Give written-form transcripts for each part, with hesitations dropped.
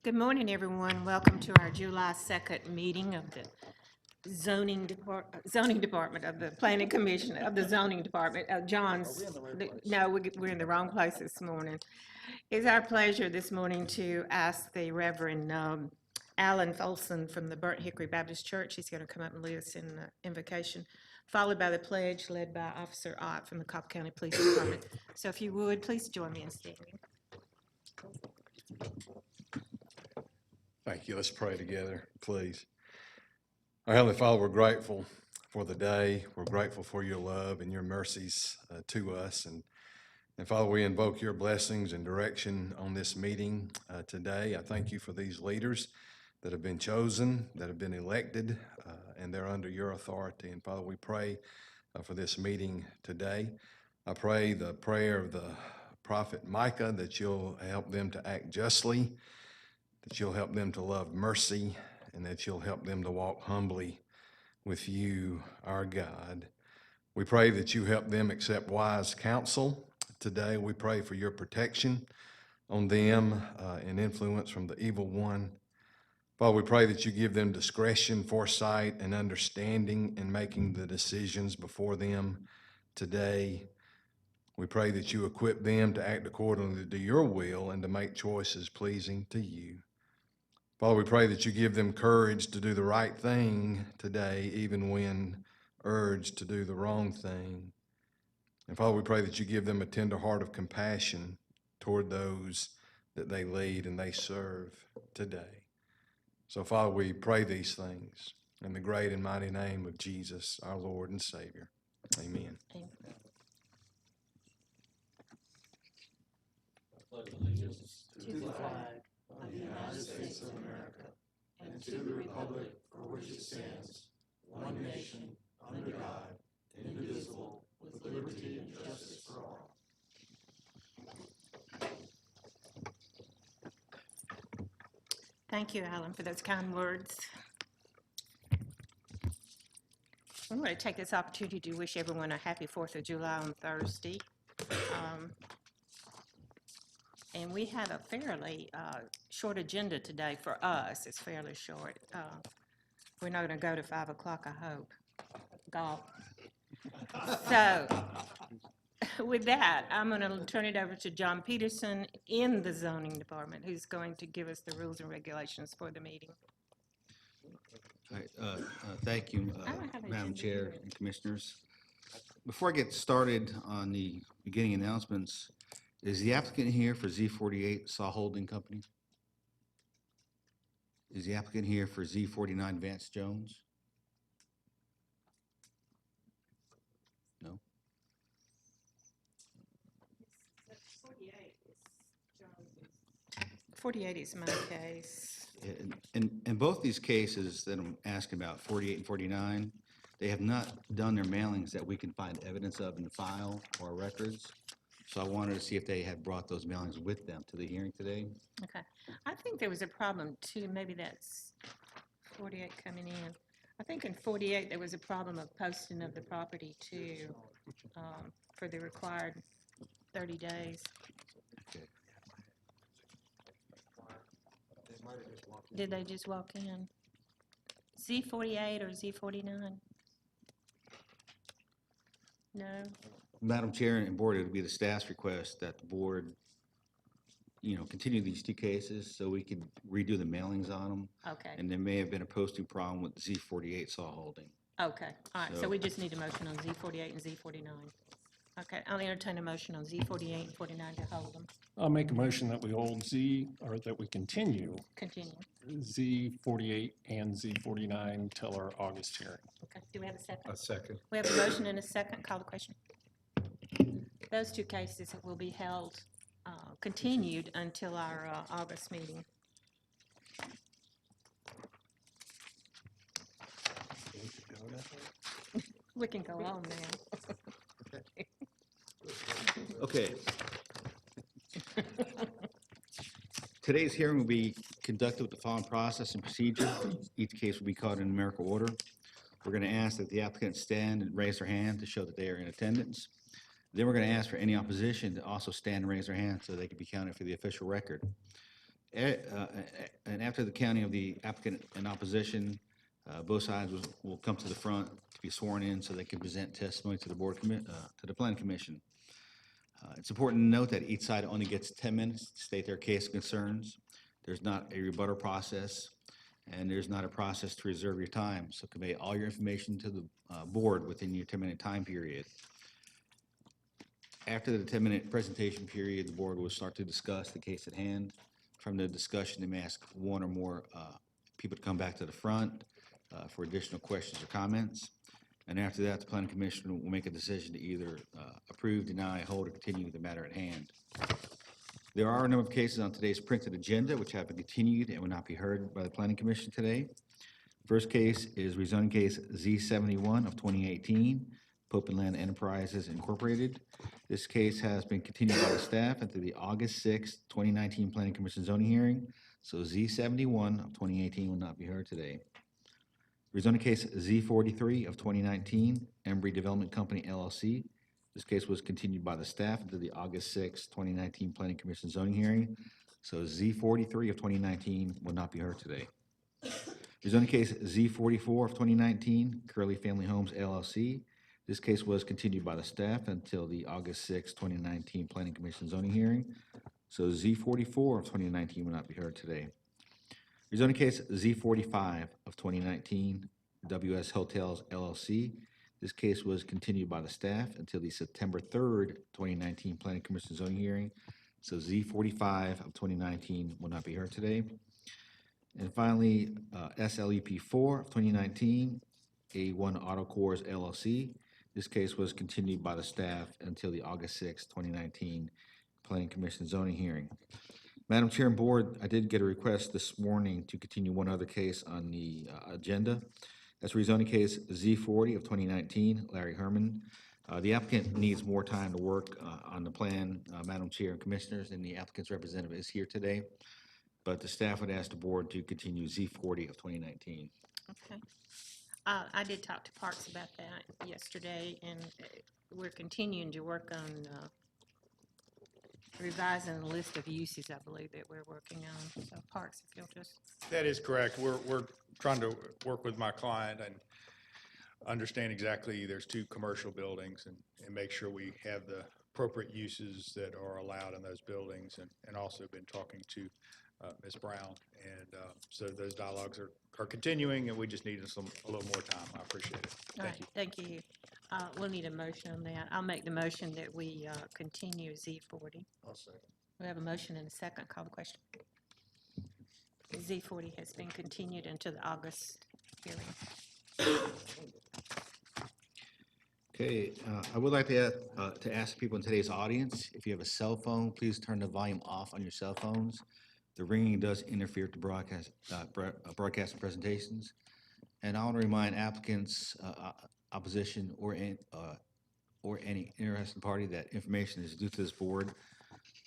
Good morning, everyone. Welcome to our July 2nd meeting of the zoning department of the planning commission of the zoning department of John's. No, we're in the wrong place this morning. It's our pleasure this morning to ask the Reverend Alan Folsom from the Burnt Hickory Baptist Church. He's going to come up and lead us in the invocation, followed by the pledge led by Officer Ott from the Cobb County Police Department. So if you would, please join me in standing. Thank you. Let's pray together, please. Our Heavenly Father, we're grateful for the day. We're grateful for your love and your mercies to us. And Father, we invoke your blessings and direction on this meeting today. I thank you for these leaders that have been chosen, that have been elected, and they're under your authority. And Father, we pray for this meeting today. I pray the prayer of the prophet Micah that you'll help them to act justly, that you'll help them to love mercy, and that you'll help them to walk humbly with you, our God. We pray that you help them accept wise counsel. Today, we pray for your protection on them and influence from the evil one. Father, we pray that you give them discretion, foresight, and understanding in making the decisions before them today. We pray that you equip them to act accordingly to your will and to make choices pleasing to you. Father, we pray that you give them courage to do the right thing today, even when urged to do the wrong thing. And Father, we pray that you give them a tender heart of compassion toward those that they lead and they serve today. So, Father, we pray these things in the great and mighty name of Jesus, our Lord and Savior. Amen. Amen. I pledge allegiance to the flag of the United States of America and to the republic for which it stands, one nation, under God, indivisible, with liberty and justice for all. Thank you, Alan, for those kind words. I'm going to take this opportunity to wish everyone a happy 4th of July on Thursday. And we have a fairly short agenda today for us. It's fairly short. We're not going to go to 5 o'clock, I hope. Golf. So with that, I'm going to turn it over to John Peterson in the zoning department, who's going to give us the rules and regulations for the meeting. All right, thank you, I don't have an Madam agenda Chair here. and Commissioners. Before I get started on the beginning announcements, is the applicant here for Z48 Saw Holding Company? Is the applicant here for Z49 Vance Jones? No? 48 is my case. In both these cases that I'm asking about, 48 and 49, they have not done their mailings that we can find evidence of in the file or records. So I wanted to see if they had brought those mailings with them to the hearing today. Okay. I think there was a problem too. Maybe that's 48 coming in. I think in 48 there was a problem of posting of the property too, for the required 30 days. Okay. Did they just walk in? Z48 or Z49? No? Madam Chair and Board, it would be the staff's request that the board, continue these two cases so we could redo the mailings on them. Okay. And there may have been a posting problem with Z48 Saw Holding. Okay. All right. So So- we just need a motion on Z48 and Z49. Okay. I'll entertain a motion on Z48 and 49 to hold them. I'll make a motion that we hold that we continue Continue. Z48 and Z49 till our August hearing. Okay. Do we have a second? A second. We have a motion and a second. Call the question. Those two cases will be held, continued until our August meeting. We can go on now. Okay. Today's hearing will be conducted with the following process and procedure. Each case will be called in numerical order. We're going to ask that the applicant stand and raise their hand to show that they are in attendance. Then we're going to ask for any opposition to also stand and raise their hand so they can be counted for the official record. And after the counting of the applicant in opposition, both sides will come to the front to be sworn in so they can present testimony to the to the planning commission. It's important to note that each side only gets 10 minutes to state their case concerns. There's not a rebuttal process, and there's not a process to reserve your time. So convey all your information to the board within your 10-minute time period. After the 10-minute presentation period, the board will start to discuss the case at hand. From the discussion, they may ask one or more people to come back to the front for additional questions or comments. And after that, the planning commission will make a decision to either approve, deny, hold, or continue the matter at hand. There are a number of cases on today's printed agenda which have been continued and will not be heard by the planning commission today. First case is rezoning case Z71 of 2018, Pope and Land Enterprises Incorporated. This case has been continued by the staff until the August 6, 2019 Planning Commission zoning hearing. So Z71 of 2018 will not be heard today. Rezoning case Z43 of 2019, Embry Development Company LLC. This case was continued by the staff until the August 6, 2019 Planning Commission zoning hearing. So Z43 of 2019 will not be heard today. Rezoning case Z44 of 2019, Curley Family Homes LLC. This case was continued by the staff until the August 6, 2019 Planning Commission zoning hearing. So Z44 of 2019 will not be heard today. Rezoning case Z45 of 2019, WS Hotels LLC. This case was continued by the staff until the September 3rd, 2019 Planning Commission zoning hearing. So Z45 of 2019 will not be heard today. And finally, SLEP4 of 2019, A1 Auto Cores LLC. This case was continued by the staff until the August 6, 2019 Planning Commission zoning hearing. Madam Chair and Board, I did get a request this morning to continue one other case on the agenda. That's rezoning case Z40 of 2019, Larry Herman. The applicant needs more time to work on the plan, Madam Chair and Commissioners, and the applicant's representative is here today. But the staff would ask the board to continue Z40 of 2019. Okay. I did talk to Parks about that yesterday, and we're continuing to work on revising the list of uses, I believe, that we're working on. So Parks, if you'll just. That is correct. We're trying to work with my client and understand exactly there's two commercial buildings and make sure we have the appropriate uses that are allowed in those buildings, and also been talking to Ms. Brown. And so those dialogues are continuing, and we just need a little more time. I appreciate it. All right, thank you. We'll need a motion on that. I'll make the motion that we continue Z40. I'll second. We have a motion and a second. Call the question. Z40 has been continued until the August hearing. Okay, I would like to ask people in today's audience, if you have a cell phone, please turn the volume off on your cell phones. The ringing does interfere to broadcasting presentations. And I want to remind applicants, opposition, or any interested party that information is due to this board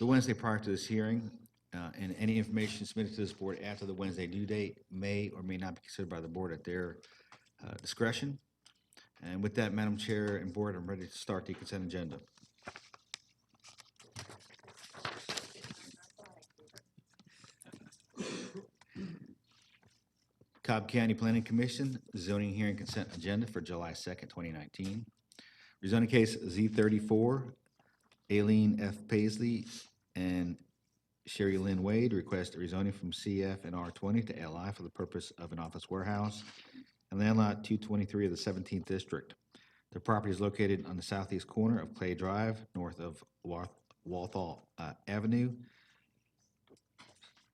the Wednesday prior to this hearing, and any information submitted to this board after the Wednesday due date may or may not be considered by the board at their discretion. And with that, Madam Chair and Board, I'm ready to start the consent agenda. Cobb County Planning Commission zoning hearing consent agenda for July 2nd, 2019. Rezoning case Z34, Aileen F. Paisley and Sherry Lynn Wade request a rezoning from CF and R20 to LI for the purpose of an office warehouse and land lot 223 of the 17th District. The property is located on the southeast corner of Clay Drive, north of Walthall Avenue.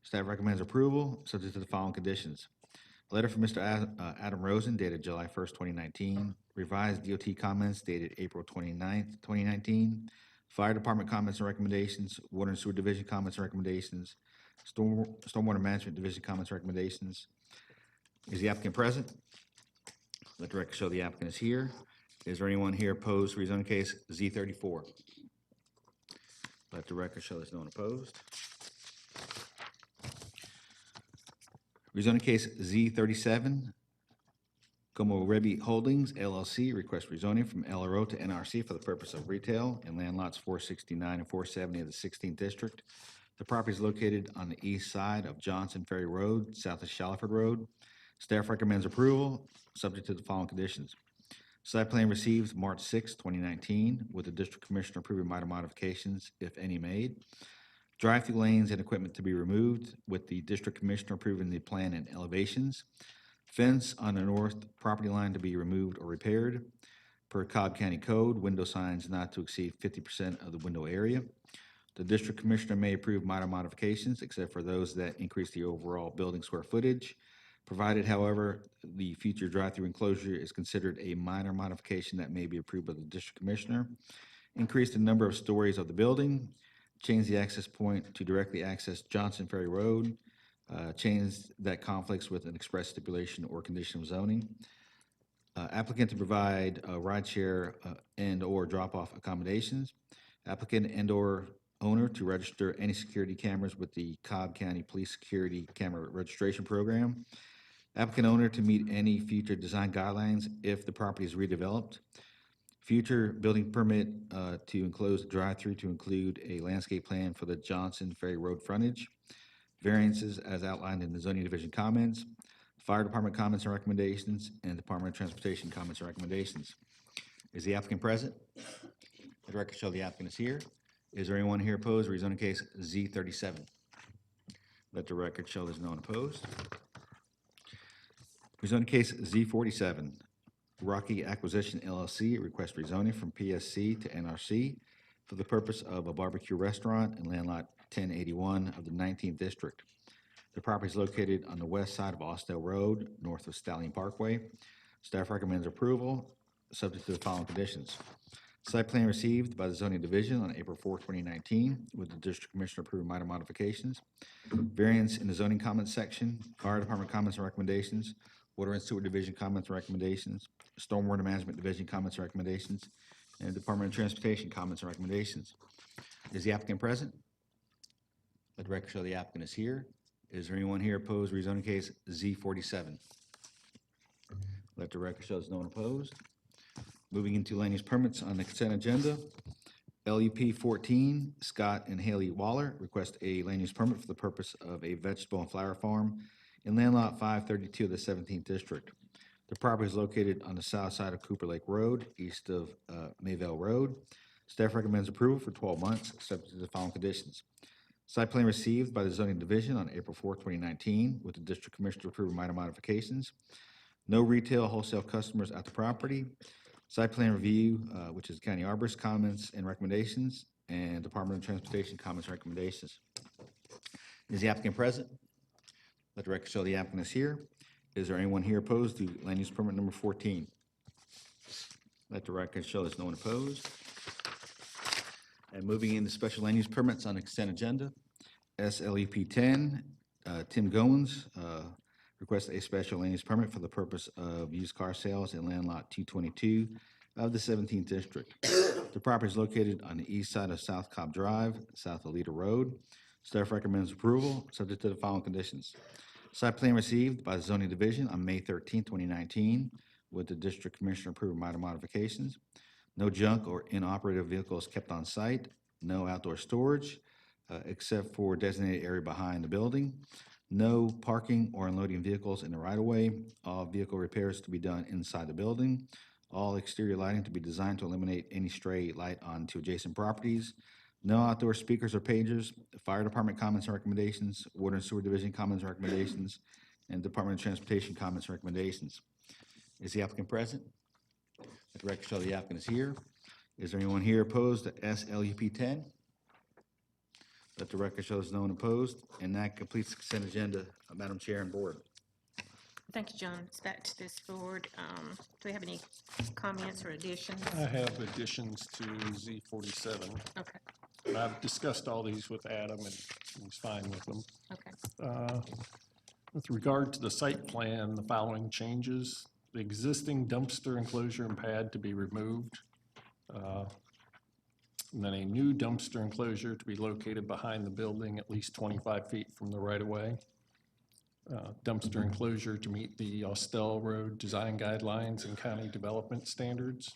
Staff recommends approval, subject to the following conditions. A letter from Mr. Adam Rosen dated July 1st, 2019. Revised DOT comments dated April 29th, 2019. Fire Department comments and recommendations. Water and Sewer Division comments and recommendations. Stormwater Management Division comments and recommendations. Is the applicant present? Let the record show the applicant is here. Is there anyone here opposed for rezoning case Z34? Let the record show there's no one opposed. Rezoning case Z37, Como Rebi Holdings LLC request rezoning from LRO to NRC for the purpose of retail in land lots 469 and 470 of the 16th District. The property is located on the east side of Johnson Ferry Road, south of Shallowford Road. Staff recommends approval, subject to the following conditions. Site plan received March 6, 2019, with the district commissioner approving minor modifications, if any, made. Drive-through lanes and equipment to be removed, with the district commissioner approving the plan and elevations. Fence on the north property line to be removed or repaired. Per Cobb County Code, window signs not to exceed 50% of the window area. The district commissioner may approve minor modifications, except for those that increase the overall building square footage. Provided, however, the future drive-through enclosure is considered a minor modification that may be approved by the district commissioner. Increase the number of stories of the building. Change the access point to directly access Johnson Ferry Road. Change that conflicts with an express stipulation or condition of zoning. Applicant to provide rideshare and/or drop-off accommodations. Applicant and/or owner to register any security cameras with the Cobb County Police Security Camera Registration Program. Applicant owner to meet any future design guidelines if the property is redeveloped. Future building permit to enclose the drive-through to include a landscape plan for the Johnson Ferry Road frontage. Variances as outlined in the zoning division comments. Fire department comments and recommendations, and Department of Transportation comments and recommendations. Is the applicant present? The record show the applicant is here. Is there anyone here opposed? Rezoning case Z37. Let the record show there's no one opposed. Rezoning case Z47. Rocky Acquisition LLC request rezoning from PSC to NRC for the purpose of a barbecue restaurant in land lot 1081 of the 19th district. The property is located on the west side of Austell Road, north of Stallion Parkway. Staff recommends approval, subject to the following conditions. Site plan received by the zoning division on April 4, 2019, with the district commissioner approving minor modifications. Variance in the zoning comments section, fire department comments and recommendations, water and sewer division comments and recommendations, stormwater management division comments and recommendations, and Department of Transportation comments and recommendations. Is the applicant present? Let the record show the applicant is here. Is there anyone here opposed to rezoning case Z47? Let the record show there's no one opposed. Moving into land use permits on the consent agenda. LUP 14, Scott and Haley Waller request a land use permit for the purpose of a vegetable and flower farm in land lot 532 of the 17th district. The property is located on the south side of Cooper Lake Road, east of Mayville Road. Staff recommends approval for 12 months, subject to the following conditions. Site plan received by the zoning division on April 4, 2019, with the district commissioner approving minor modifications. No retail wholesale customers at the property. Site plan review, which is county arborist comments and recommendations, and Department of Transportation comments and recommendations. Is the applicant present? Let the record show the applicant is here. Is there anyone here opposed to land use permit number 14? Let the record show there's no one opposed. And moving into special land use permits on the consent agenda, SLEP 10, Tim Goins requests a special land use permit for the purpose of used car sales in land lot 222 of the 17th district. The property is located on the east side of South Cobb Drive, south of Leader Road. Staff recommends approval, subject to the following conditions. Site plan received by the zoning division on May 13, 2019, with the district commissioner approving minor modifications. No junk or inoperative vehicles kept on site. No outdoor storage, except for designated area behind the building. No parking or unloading vehicles in the right-of-way. All vehicle repairs to be done inside the building. All exterior lighting to be designed to eliminate any stray light onto adjacent properties. No outdoor speakers or pagers. Fire department comments and recommendations. Water and sewer division comments and recommendations. And Department of Transportation comments and recommendations. Is the applicant present? Let the record show the applicant is here. Is there anyone here opposed to SLUP 10? Let the record show there's no one opposed. And that completes the consent agenda, Madam Chair and Board. Thank you, John. It's back to this board. Do we have any comments or additions? I have additions to Z47. Okay, I've discussed all these with Adam, and he's fine with them. okay. With regard to the site plan, the following changes: the existing dumpster enclosure and pad to be removed. And then a new dumpster enclosure to be located behind the building at least 25 feet from the right-of-way. Dumpster enclosure to meet the Austell Road design guidelines and county development standards.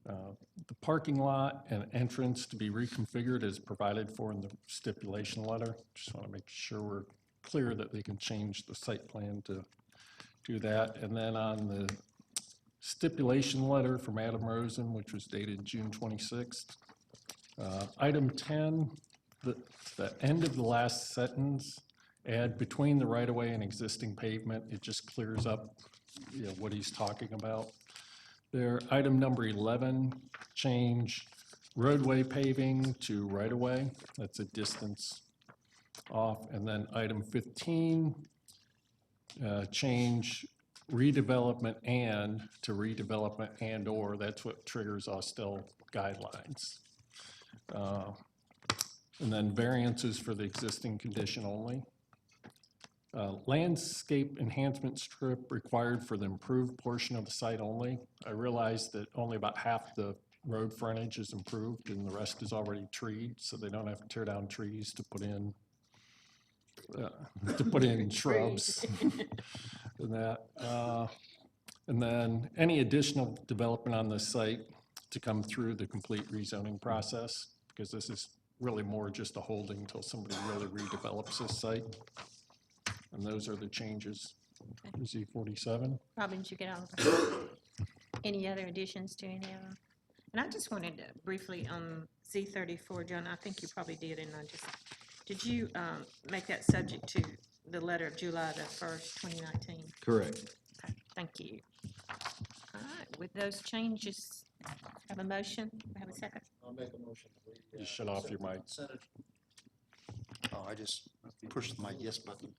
The parking lot and entrance to be reconfigured as provided for in the stipulation letter. Just want to make sure we're clear that they can change the site plan to do that. And then on the stipulation letter from Adam Rosen, which was dated June 26th, item 10, the end of the last sentence, add between the right-of-way and existing pavement, it just clears up, what he's talking about. There, item number 11, change roadway paving to right-of-way. That's a distance off. And then item 15, change redevelopment and to redevelopment and/or. That's what triggers Austell guidelines. And then variances for the existing condition only. Landscape enhancement strip required for the improved portion of the site only. I realize that only about half the road frontage is improved and the rest is already treed, so they don't have to tear down trees to put in shrubs and that. And then any additional development on the site to come through the complete rezoning process, because this is really more just a holding until somebody really redevelops this site. And those are the changes. Z47. Robin, did you get all of them? Any other additions to any of them? And I just wanted to briefly, Z34, John, I think you probably did, and did you make that subject to the letter of July the 1st, 2019? Correct. Okay, thank you. All right, with those changes, have a motion, have a second? I'll make a motion. Just shut off your mic. Oh, I just pushed my yes button.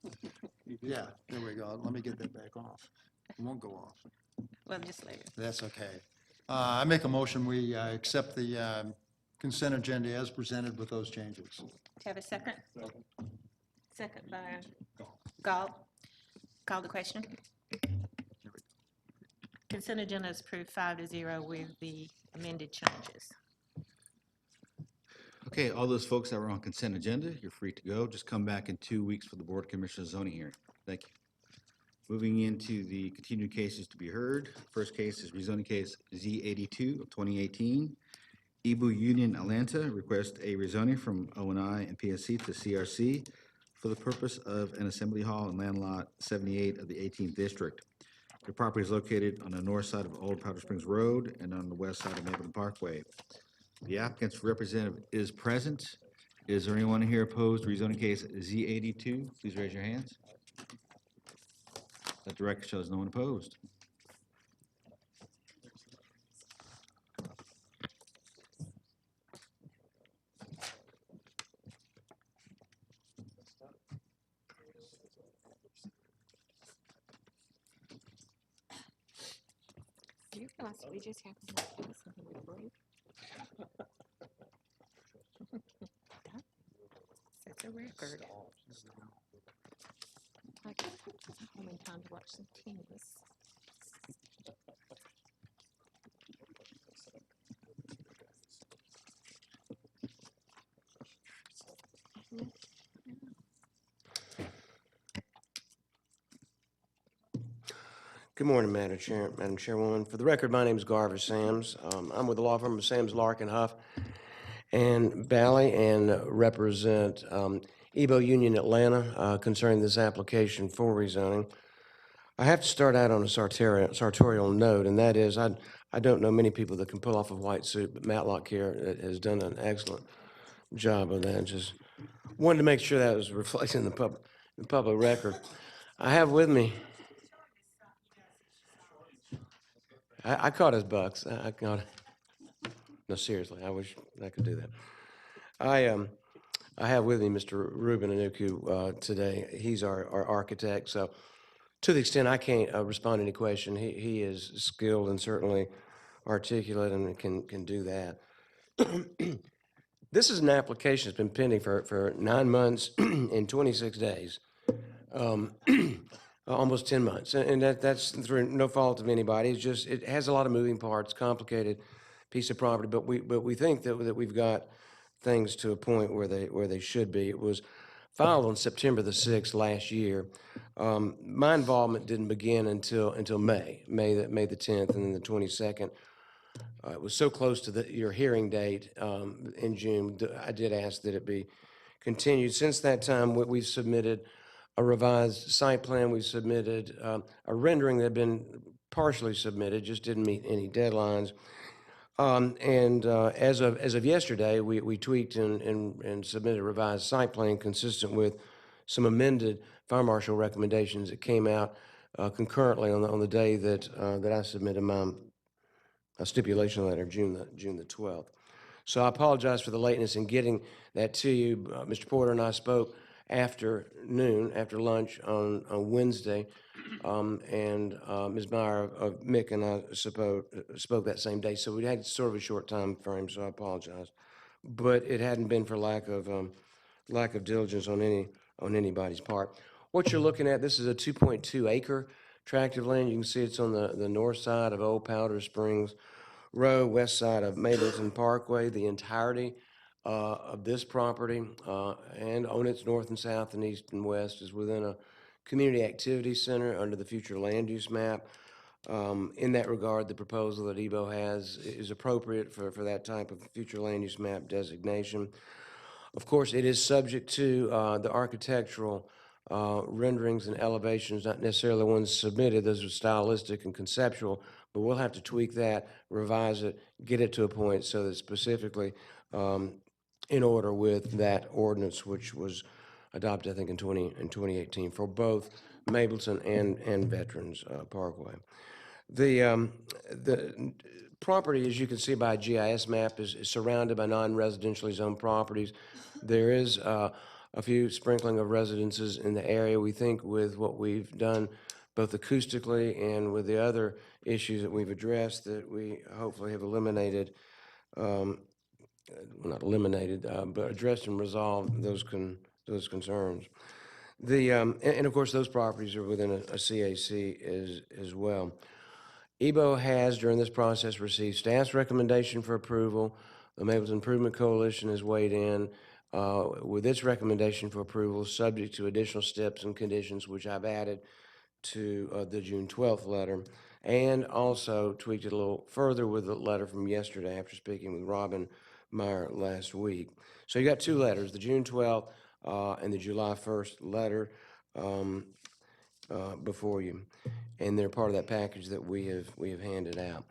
Yeah, there we go. Let me get that back off. It won't go off. Well, just later. That's okay. I make a motion, we accept the consent agenda as presented with those changes. Have a second? Second by Cobb. Call the question. Consent agenda is approved 5-0 with the amended changes. Okay, all those folks that were on consent agenda, you're free to go. Just come back in 2 weeks for the Board of Commissioners zoning hearing. Thank you. Moving into the continued cases to be heard. First case is rezoning case Z82 of 2018. Ibu Union Atlanta requests a rezoning from O&I and PSC to CRC for the purpose of an assembly hall in land lot 78 of the 18th District. The property is located on the north side of Old Powder Springs Road and on the west side of Mapleton Parkway. The applicant's representative is present. Is there anyone here opposed to rezoning case Z82? Please raise your hands. Let the record shows no one opposed. Do you realize we just have to do something with break? That's a record. Like, I'm home in time to watch some tennis. Good morning, Madam Chairwoman. For the record, my name is Garver Sams. I'm with the law firm of Sams, Larkin, Huff, and Bally, and represent Ebo Union Atlanta concerning this application for rezoning. I have to start out on a sartorial note, and that is I don't know many people that can pull off a white suit, but Matlock here has done an excellent job of that. Just wanted to make sure that was reflected in the public record. I have with me. I caught his bucks. I caught it. No, seriously, I wish I could do that. I have with me Mr. Ruben Anuku today. He's our architect, so to the extent I can't respond to any question, he is skilled and certainly articulate and can do that. This is an application that's been pending for 9 months and 26 days. Almost 10 months, and that's through no fault of anybody. It's just, it has a lot of moving parts, complicated piece of property, but we think that we've got things to a point where they should be. It was filed on September the 6th last year. My involvement didn't begin until May the 10th and then the 22nd. it was so close to your hearing date in June, I did ask that it be continued. Since that time, we've submitted a revised site plan. We submitted a rendering that had been partially submitted, just didn't meet any deadlines. As of yesterday, we tweaked and submitted a revised site plan consistent with some amended fire marshal recommendations that came out concurrently on the day that I submitted my stipulation letter, June the 12th. So I apologize for the lateness in getting that to you. Mr. Porter and I spoke after noon, after lunch on Wednesday, and Ms. Meyer of Mick and I spoke that same day. So we had sort of a short time frame, so I apologize. But it hadn't been for lack of diligence on anybody's part. What you're looking at, this is a 2.2 acre tract of land. You can see it's on the north side of Old Powder Springs Road, west side of Mableton Parkway. The entirety of this property and on its north and south and east and west is within a community activity center under the future land use map. In that regard, the proposal that EBO has is appropriate for that type of future land use map designation. Of course, it is subject to the architectural renderings and elevations, not necessarily the ones submitted. Those are stylistic and conceptual, but we'll have to tweak that, revise it, get it to a point so that it's specifically in order with that ordinance, which was adopted, I think, in 2018 for both Mableton and Veterans Parkway. The property, as you can see by a GIS map, is surrounded by non-residentially zoned properties. There is a few sprinkling of residences in the area. We think with what we've done, both acoustically and with the other issues that we've addressed, that we hopefully have eliminated, well, not eliminated, but addressed and resolved those concerns. And of course, those properties are within a CAC as well. EBO has, during this process, received staff's recommendation for approval. The Maples Improvement Coalition has weighed in with its recommendation for approval, subject to additional steps and conditions, which I've added to the June 12th letter, and also tweaked it a little further with the letter from yesterday after speaking with Robin Meyer last week. So you got two letters, the June 12th and the July 1st letter before you, and they're part of that package that we have handed out.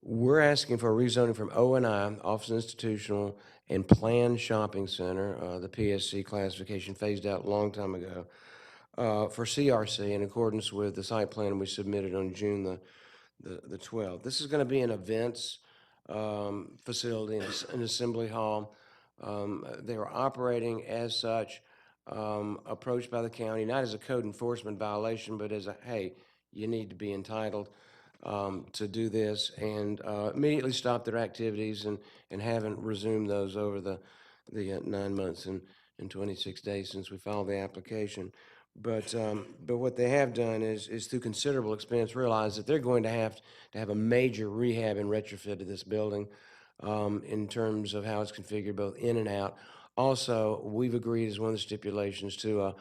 We're asking for a rezoning from O&I, Office Institutional, and Planned Shopping Center, the PSC classification phased out a long time ago, for CRC in accordance with the site plan we submitted on June the 12th. This is going to be an events facility, an assembly hall. They are operating as such, approached by the county, not as a code enforcement violation, but as a, hey, you need to be entitled to do this, and immediately stopped their activities and haven't resumed those over the 9 months and 26 days since we filed the application. But what they have done is through considerable expense realize that they're going to have a major rehab and retrofit of this building in terms of how it's configured both in and out. Also, we've agreed as one of the stipulations to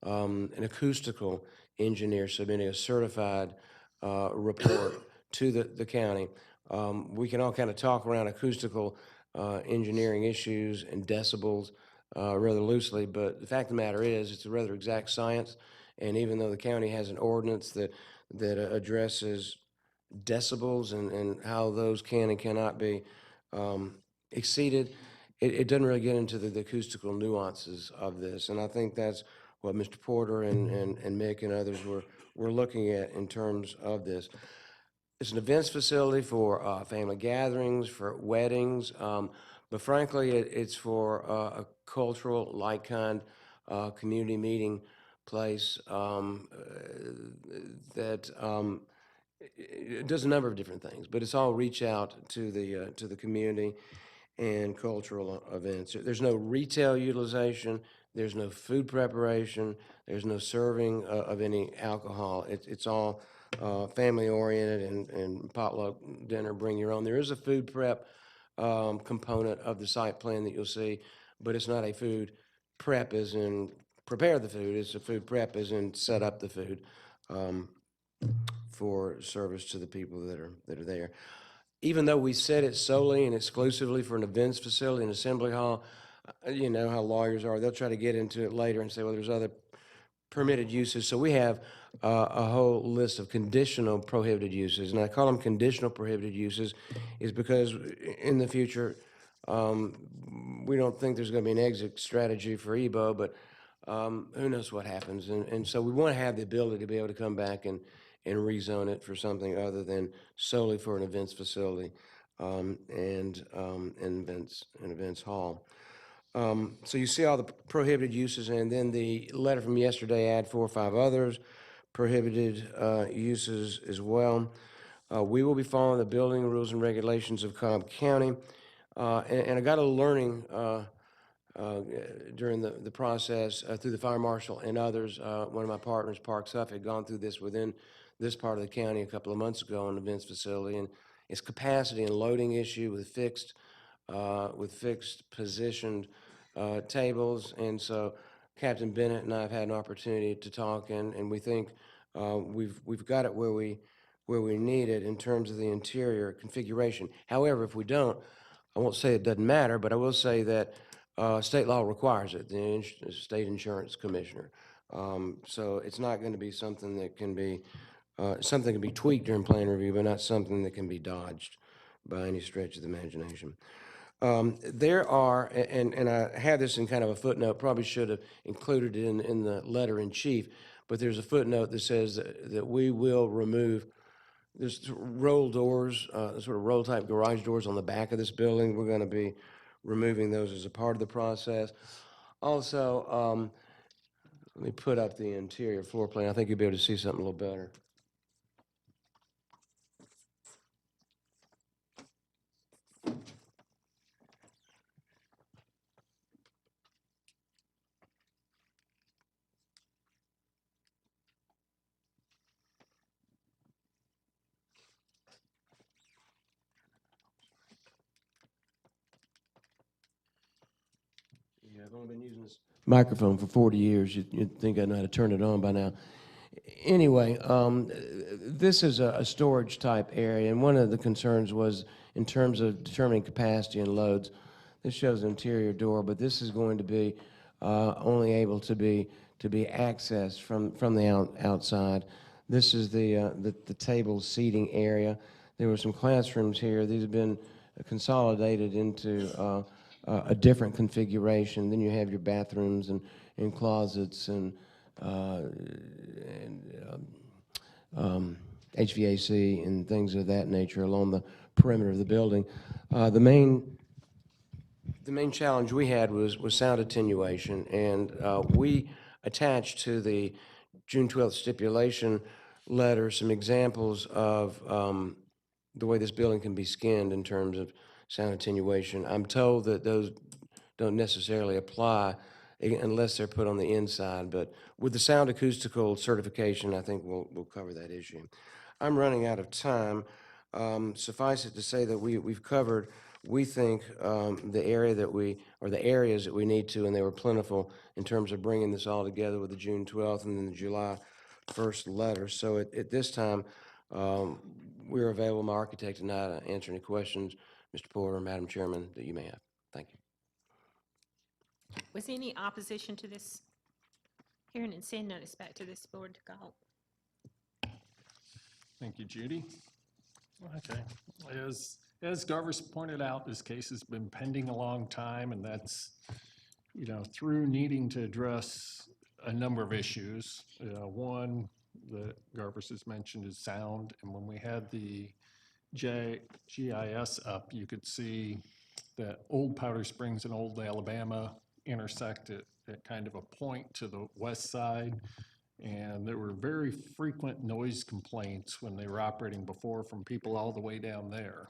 an acoustical engineer submitting a certified report to the county. We can all kind of talk around acoustical engineering issues and decibels rather loosely, but the fact of the matter is it's a rather exact science, and even though the county has an ordinance that addresses decibels and how those can and cannot be exceeded, it doesn't really get into the acoustical nuances of this, and I think that's what Mr. Porter and Mick and others were looking at in terms of this. It's an events facility for family gatherings, for weddings, but frankly, it's for a cultural, like-kind community meeting place that it does a number of different things, but it's all reach out to the community and cultural events. There's no retail utilization. There's no food preparation. There's no serving of any alcohol. It's all family-oriented and potluck dinner, bring your own. There is a food prep component of the site plan that you'll see, but it's not a food prep as in prepare the food. It's a food prep as in set up the food for service to the people that are there. even though we set it solely and exclusively for an events facility, an assembly hall, you know how lawyers are, they'll try to get into it later and say, well, there's other permitted uses. So we have a whole list of conditional prohibited uses, and I call them conditional prohibited uses is because in the future, we don't think there's going to be an exit strategy for EBO, but who knows what happens. And so we want to have the ability to be able to come back and rezone it for something other than solely for an events facility and events hall. So you see all the prohibited uses, and then the letter from yesterday add 4 or 5 others, prohibited uses as well. We will be following the building rules and regulations of Cobb County. And I got a learning during the process through the fire marshal and others. One of my partners, Parks Huff, had gone through this within this part of the county a couple of months ago in the events facility, and it's capacity and loading issue with fixed positioned tables. And so Captain Bennett and I have had an opportunity to talk, and we think we've got it where we need it in terms of the interior configuration. However, if we don't, I won't say it doesn't matter, but I will say that state law requires it, the state insurance commissioner. So it's not going to be something that can be something can be tweaked during plan review, but not something that can be dodged by any stretch of the imagination. There are, and I have this in kind of a footnote, probably should have included it in the letter in chief, but there's a footnote that says that we will remove, there's roll doors, sort of roll type garage doors on the back of this building. We're going to be removing those as a part of the process. Also, let me put up the interior floor plan. I think you'll be able to see something a little better. Yeah, I've only been using this microphone for 40 years. You'd think I know how to turn it on by now. Anyway, this is a storage type area, and one of the concerns was in terms of determining capacity and loads. This shows an interior door, but this is going to be only able to be accessed from the outside. This is the table seating area. There were some classrooms here. These have been consolidated into a different configuration. Then you have your bathrooms and closets and HVAC and things of that nature along the perimeter of the building. The main challenge we had was sound attenuation, and we attached to the June 12th stipulation letter some examples of the way this building can be skinned in terms of sound attenuation. I'm told that those don't necessarily apply unless they're put on the inside, but with the sound acoustical certification, I think we'll cover that issue. I'm running out of time. Suffice it to say that we've covered, we think, the area that or the areas that we need to, and they were plentiful in terms of bringing this all together with the June 12th and then the July 1st letter. So at this time, we're available, my architect and I, to answer any questions, Mr. Porter, Madam Chairman, that you may have. Thank you. Was any opposition to this hearing and send notice back to this board to call? Thank you, Judy. Okay, as Garvis pointed out, this case has been pending a long time, and that's, through needing to address a number of issues. One that Garvis has mentioned is sound, and when we had the GIS up, you could see that Old Powder Springs and Old Alabama intersect at kind of a point to the west side. And there were very frequent noise complaints when they were operating before from people all the way down there.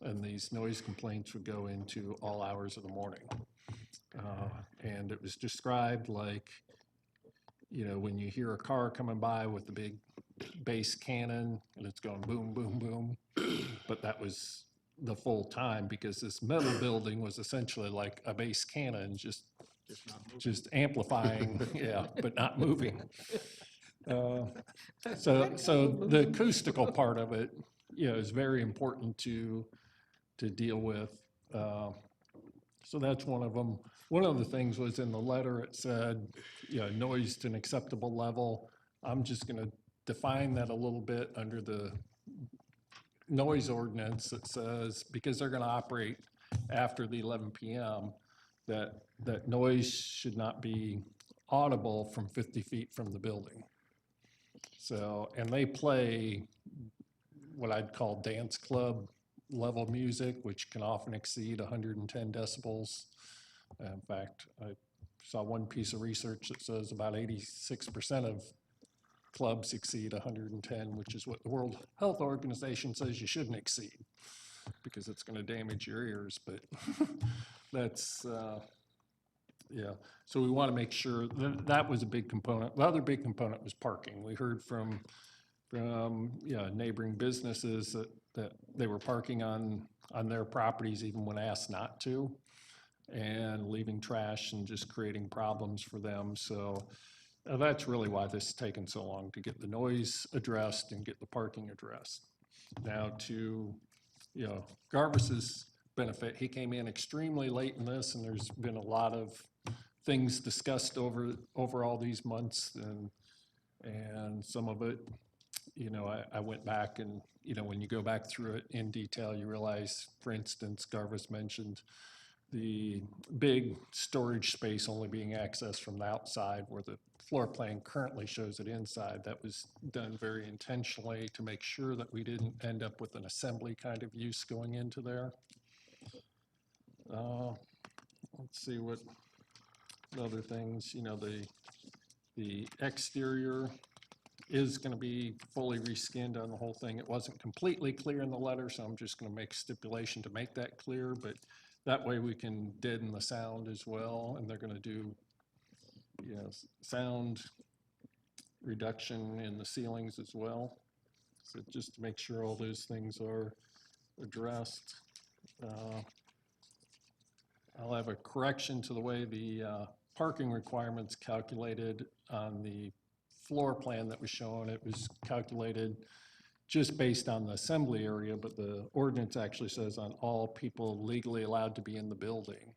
And these noise complaints would go into all hours of the morning. And it was described like, when you hear a car coming by with the big bass cannon and it's going boom, boom, boom. But that was the full time, because this metal building was essentially like a bass cannon, just amplifying, yeah, but not moving. So the acoustical part of it is very important to deal with. So that's one of them. One of the things was in the letter, it said, noise to an acceptable level. I'm just going to define that a little bit under the noise ordinance that says, because they're going to operate after the 11 PM, that noise should not be audible from 50 feet from the building. So, and they play what I'd call dance club level music, which can often exceed 110 decibels. In fact, I saw one piece of research that says about 86% of clubs exceed 110, which is what the World Health Organization says you shouldn't exceed, because it's going to damage your ears. But that's, yeah. So we want to make sure that was a big component. The other big component was parking. We heard from neighboring businesses that they were parking on their properties even when asked not to, and leaving trash and just creating problems for them. So that's really why this has taken so long, to get the noise addressed and get the parking addressed. Now to, Garvis's benefit, he came in extremely late in this, and there's been a lot of things discussed over all these months, and some of it, I went back and, when you go back through it in detail, you realize, for instance, Garvis mentioned the big storage space only being accessed from the outside, where the floor plan currently shows it inside. That was done very intentionally to make sure that we didn't end up with an assembly kind of use going into there. Let's see what other things, the exterior is going to be fully reskinned on the whole thing. It wasn't completely clear in the letter, so I'm just going to make stipulation to make that clear, but that way we can deaden the sound as well, and they're going to do sound reduction in the ceilings as well. So just to make sure all those things are addressed. I'll have a correction to the way the parking requirements calculated on the floor plan that was shown. It was calculated just based on the assembly area, but the ordinance actually says on all people legally allowed to be in the building,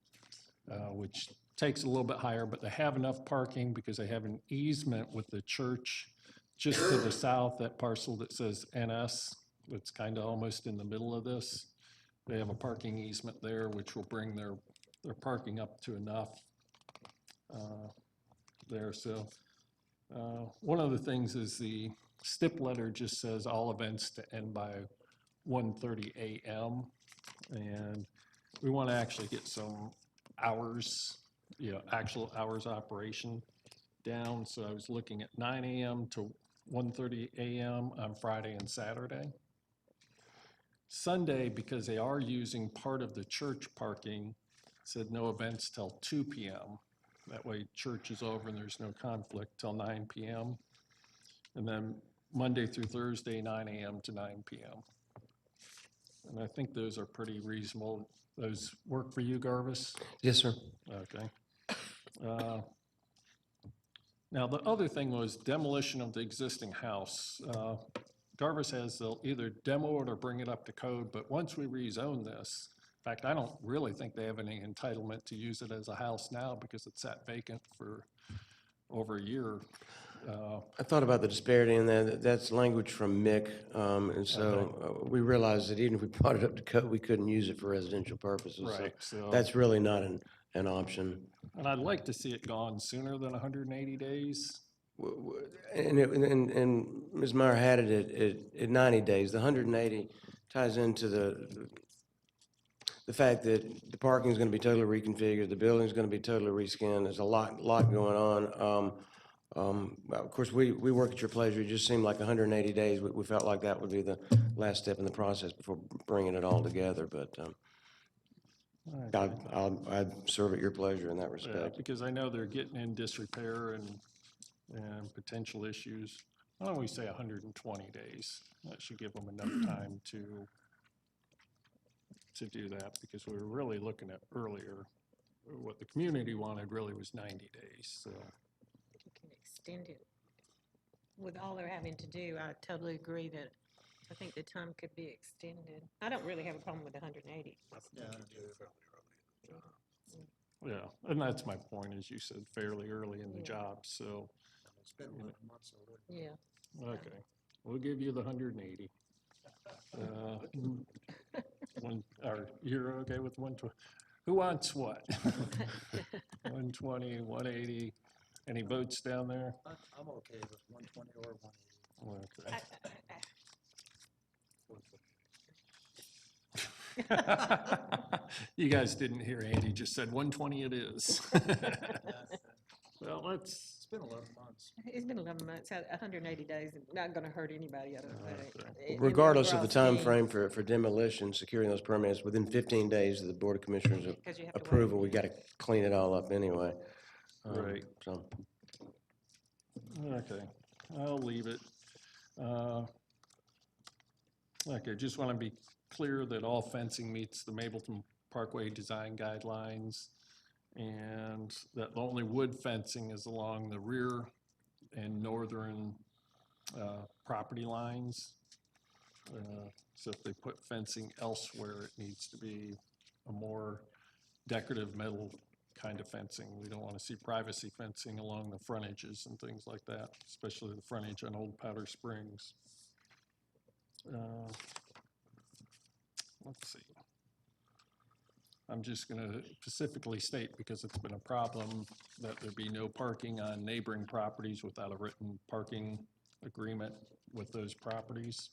which takes a little bit higher, but they have enough parking because they have an easement with the church just to the south, that parcel that says NS, it's kind of almost in the middle of this. They have a parking easement there, which will bring their parking up to enough there. So one of the things is the stip letter just says all events to end by 1:30 a.m. And we want to actually get some hours, actual hours operation down. So I was looking at 9 a.m. to 1:30 a.m. on Friday and Saturday. Sunday, because they are using part of the church parking, said no events till 2 p.m. That way church is over and there's no conflict till 9 p.m. And then Monday through Thursday, 9 a.m. to 9 p.m. And I think those are pretty reasonable. Those work for you, Garvis? Yes, sir. Okay. Now, the other thing was demolition of the existing house. Garvis has, they'll either demo it or bring it up to code, but once we rezone this, in fact, I don't really think they have any entitlement to use it as a house now because it's sat vacant for over a year. I thought about the disparity in that. That's language from Mick, and so we realized that even if we brought it up to code, we couldn't use it for residential purposes. Right, So so- that's really not an option. And I'd like to see it gone sooner than 180 days. And Ms. Meyer had it at 90 days. The 180 ties into the fact that the parking is going to be totally reconfigured, the building is going to be totally reskinned. There's a lot going on. Of course, we work at your pleasure. It just seemed like 180 days. We felt like that would be the last step in the process before bringing it all together. But I'd serve at your pleasure in that Yeah, respect. because I know they're getting in disrepair and potential issues. Why don't we say 120 days? That should give them enough time to do that, because we were really looking at earlier. What the community wanted really was 90 days, so. You can extend it. With all they're having to do, I totally agree that I think the time could be extended. I don't really have a problem with 180. Yeah. Yeah, and that's my point, as you said, fairly early in the Yeah. job, so, It's been 11 months already. Yeah. okay. We'll give you the 180. Or you're okay with 120? Who wants what? 120, 180. Any votes down there? I'm okay with 120 or 180. Okay. You guys didn't hear Andy just said 120 it is. Well, let's, It's been 11 months. It's been 11 months, 180 days, not gonna hurt anybody, I don't think. in the Regardless of the overall time scheme, frame for demolition, securing those permits, within 15 days of the Board of Commissioners' 'cause you have to wait. approval, we got to clean it all up anyway. Right. So, okay, I'll leave it. Okay, just want to be clear that all fencing meets the Mapleton Parkway design guidelines, and that the only wood fencing is along the rear and northern property lines. So if they put fencing elsewhere, it needs to be a more decorative metal kind of fencing. We don't want to see privacy fencing along the frontages and things like that, especially the frontage on Old Powder Springs. Let's see. I'm just going to specifically state, because it's been a problem, that there be no parking on neighboring properties without a written parking agreement with those properties.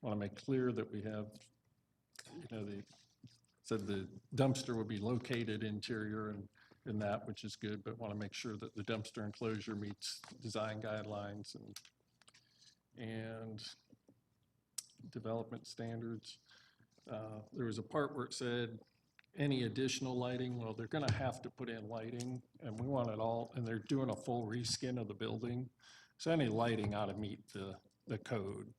Want to make clear that we have, they said the dumpster would be located interior and that, which is good, but want to make sure that the dumpster enclosure meets design guidelines and development standards. There was a part where it said any additional lighting. Well, they're gonna have to put in lighting, and we want it all, and they're doing a full reskin of the building. So any lighting ought to meet the code.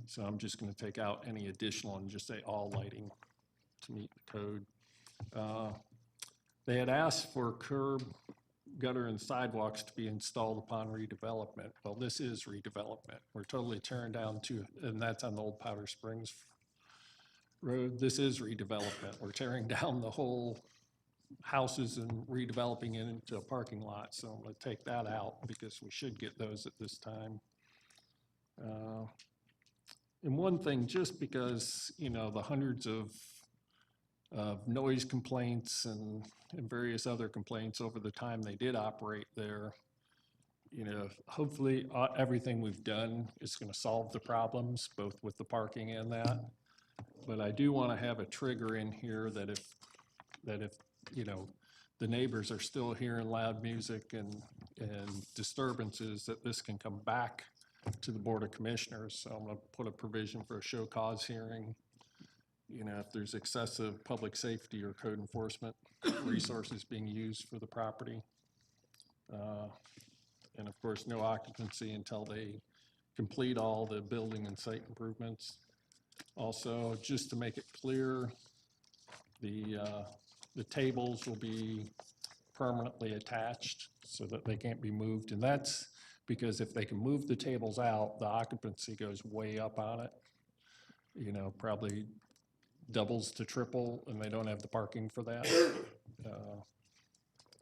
So I'm just gonna take out any additional and just say all lighting to meet the code. They had asked for curb, gutter, and sidewalks to be installed upon redevelopment. Well, this is redevelopment. We're totally tearing down and that's on the Old Powder Springs Road. This is redevelopment. We're tearing down the whole houses and redeveloping it into a parking lot. So I'm gonna take that out because we should get those at this time. And one thing, just because, the hundreds of noise complaints and various other complaints over the time they did operate there, hopefully everything we've done is going to solve the problems, both with the parking and that. But I do want to have a trigger in here that if the neighbors are still hearing loud music and disturbances, that this can come back to the Board of Commissioners. So I'm going to put a provision for a show cause hearing. If there's excessive public safety or code enforcement resources being used for the property. And of course, no occupancy until they complete all the building and site improvements. Also, just to make it clear, the tables will be permanently attached so that they can't be moved. And that's because if they can move the tables out, the occupancy goes way up on it. Probably doubles to triple, and they don't have the parking for that.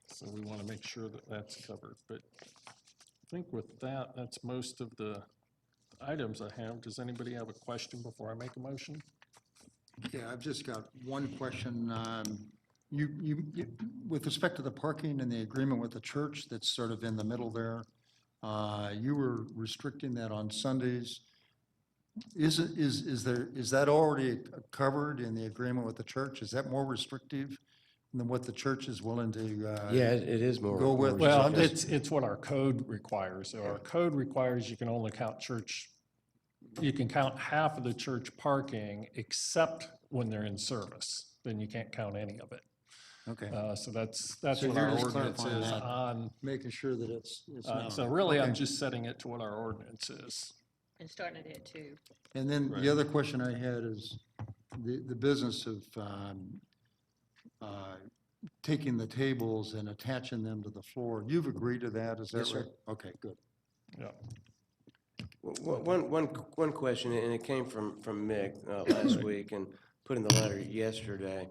So we want to make sure that that's covered. But I think with that, that's most of the items I have. Does anybody have a question before I make a motion? Yeah, I've just got one question. With respect to the parking and the agreement with the church that's sort of in the middle there, you were restricting that on Sundays. Is that already covered in the agreement with the church? Is that more restrictive than what the church is willing to? yeah, it is more. Go with- more Well, restrictive. it's what our code requires. So our code requires you can only count you can count half of the church parking except when they're in service. Then you can't count any of it. Okay, So that's So what you're our just ordinance clarifying is that. on. making sure that it's known. So really, I'm Okay. just setting it to what our ordinance is. And starting at 2. And then Right. the other question I had is the business of taking the tables and attaching them to the floor. You've agreed to that, is that Yes, sir. right? Okay, good. Yeah. One question, and it came from Mick last week and put in the letter yesterday.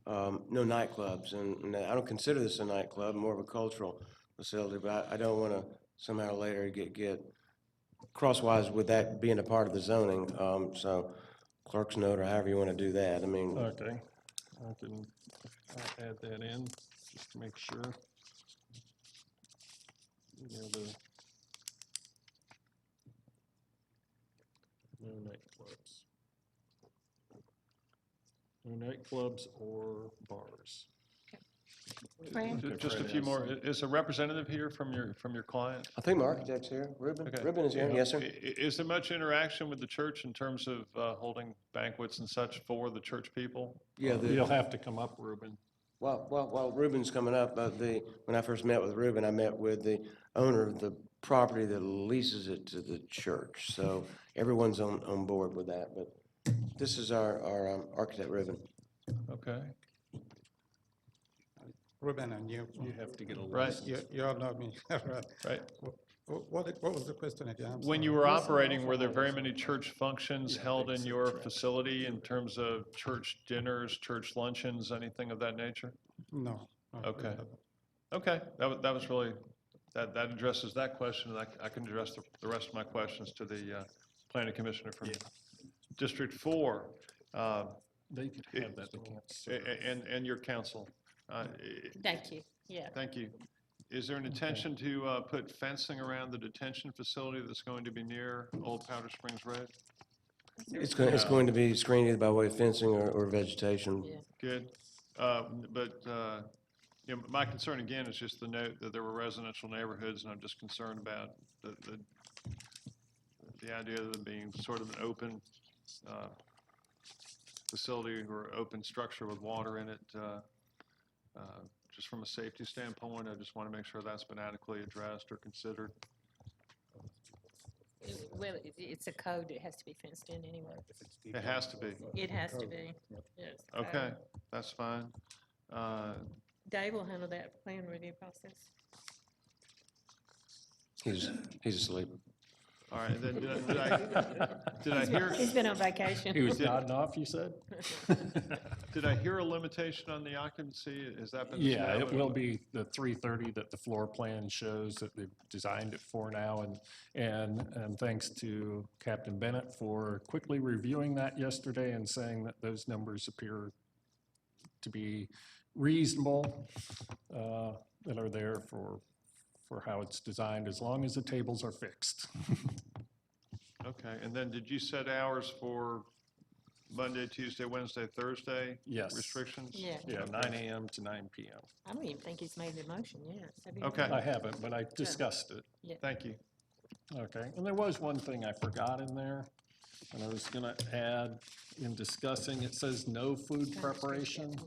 No nightclubs, and I don't consider this a nightclub, more of a cultural facility, but I don't want to somehow later get crosswise with that being a part of the zoning. So clerk's note or however you want to do that. I mean, Okay, I'll add that in, just to make sure. You know, no nightclubs. No nightclubs or bars. Fran? Just a few more. Is a representative here from your client? I think my architect's here. Ruben? Okay. Ruben is here, yes, sir. Is there much interaction with the church in terms of holding banquets and such for the church people? Yeah, You'll have to come up, Ruben. Well, Ruben's coming up. When I first met with Ruben, I met with the owner of the property that leases it to the church. So everyone's on board with that, but this is our architect, Ruben. Okay, Ruben, and you have to get a right, you all know me, right? right. What was the question again? I'm When sorry. you were operating, were there very many church functions held in your facility in terms of church dinners, church luncheons, anything of that nature? No. Okay. Okay, that was really, that addresses that question, and I can address the rest of my questions to the planning commissioner from District 4. They could have that, they can't serve. And your council. Thank you, yeah. Thank you. Is there an intention to put fencing around the detention facility that's going to be near Old Powder Springs Road? It's going to be screened either by way of fencing or vegetation. Yeah. Good. But you know, my concern again is just the note that there were residential neighborhoods, and I'm just concerned about the idea of them being sort of an open facility or open structure with water in it. Just from a safety standpoint, I just want to make sure that's been adequately addressed or considered. Well, it's a code, it has to be fenced in anyway. It has to be. It has to be. Yes, code. Okay, that's fine. Dave will handle that plan review process. He's asleep. All right, and then did I hear, He's been on vacation. He was nodding off, you said? did I hear a limitation on the occupancy? Has that been Yeah, it established? will be the 330 that the floor plan shows that they've designed it for now. And thanks to Captain Bennett for quickly reviewing that yesterday and saying that those numbers appear to be reasonable, that are there for how it's designed, as long as the tables are fixed. Okay, and then did you set hours for Monday, Tuesday, Wednesday, Thursday? Yes. Restrictions? Yeah, Yeah, 9 a.m. to 9 p.m. I don't even think he's made the motion yet. Have you? Okay. I haven't, but I discussed it. Thank you. Okay, and there was one thing I forgot in there, and I was gonna add in discussing, it says no food preparation.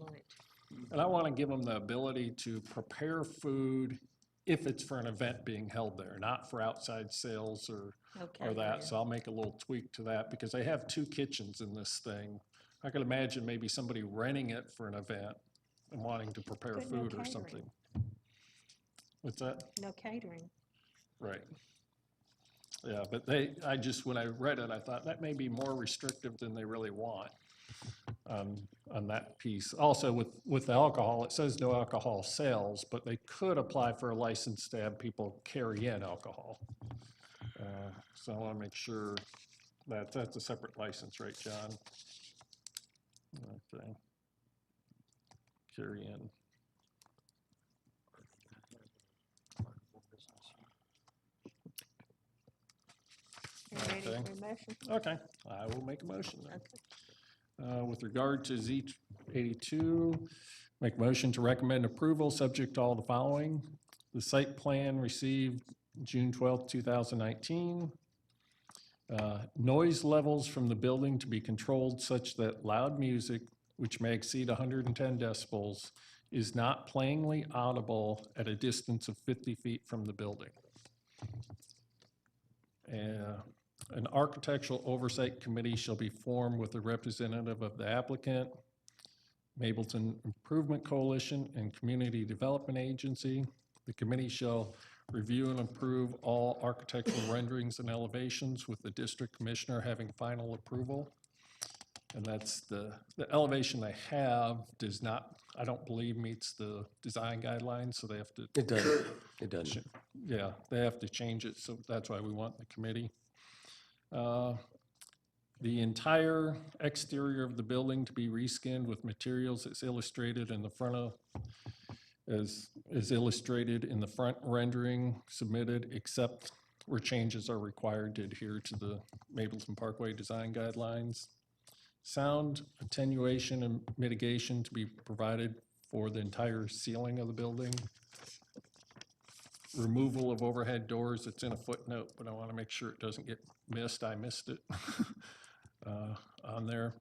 And I want to give them the ability to prepare food if it's for an event being held there, not for outside sales or Okay, that. yeah. So I'll make a little tweak to that because they have 2 kitchens in this thing. I could imagine maybe somebody renting it for an event and wanting to prepare But no food or catering. something. What's that? No catering. Right. Yeah, but when I read it, I thought that may be more restrictive than they really want on that piece. Also, with the alcohol, it says no alcohol sales, but they could apply for a license to have people carry in alcohol. So I want to make sure that that's a separate license, right, John? Okay. Carry in. You ready for Okay. a motion? Okay, I will make a motion then. Okay. With regard to Z82, make motion to recommend approval, subject to all the following. The site plan received June 12th, 2019. Noise levels from the building to be controlled such that loud music, which may exceed 110 decibels, is not plainly audible at a distance of 50 feet from the building. An architectural oversight committee shall be formed with a representative of the applicant, Mableton Improvement Coalition, and Community Development Agency. The committee shall Review and approve all architectural renderings and elevations with the district commissioner having final approval. And that's the elevation they have does not, I don't believe meets the design guidelines, so they have to, It doesn't. It doesn't. yeah, they have to change it, so that's why we want the committee. The entire exterior of the building to be reskinned with materials as illustrated in the front of, as illustrated in the front rendering submitted, except where changes are required to adhere to the Mapleton Parkway design guidelines. Sound attenuation and mitigation to be provided for the entire ceiling of the building. Removal of overhead doors, it's in a footnote, but I want to make sure it doesn't get missed. I missed it on there.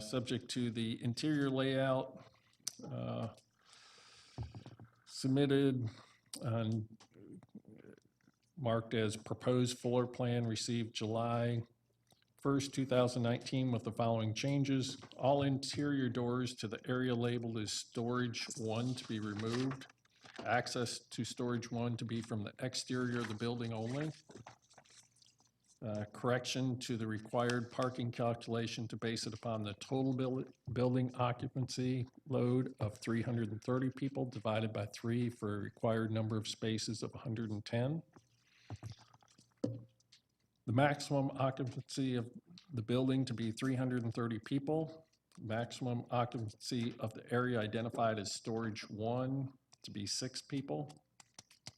Subject to the interior layout submitted and marked as proposed floor plan received July 1st, 2019 with the following changes. All interior doors to the area labeled as storage 1 to be removed. Access to storage 1 to be from the exterior of the building only. Correction to the required parking calculation to base it upon the total building occupancy load of 330 people divided by 3 for a required number of spaces of 110. The maximum occupancy of the building to be 330 people. Maximum occupancy of the area identified as storage 1 to be 6 people.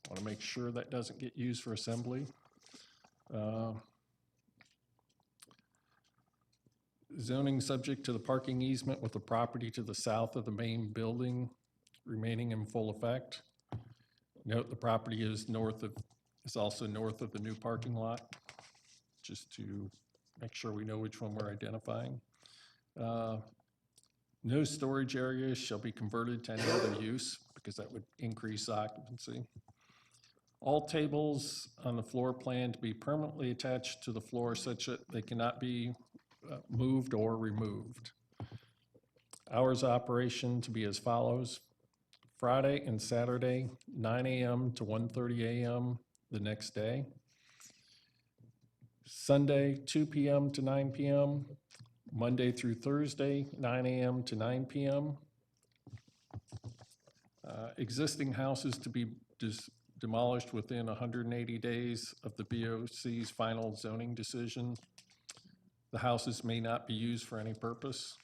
I want to make sure that doesn't get used for assembly. Zoning subject to the parking easement with the property to the south of the main building remaining in full effect. Note the property is also north of the new parking lot, just to make sure we know which one we're identifying. No storage areas shall be converted to any other use because that would increase occupancy. All tables on the floor plan to be permanently attached to the floor such that they cannot be moved or removed. Hours of operation to be as follows. Friday and Saturday, 9 a.m. to 1:30 a.m. the next day. Sunday, 2 p.m. to 9 p.m. Monday through Thursday, 9 a.m. to 9 p.m. Existing houses to be demolished within 180 days of the BOC's final zoning decision. The houses may not be used for any purpose.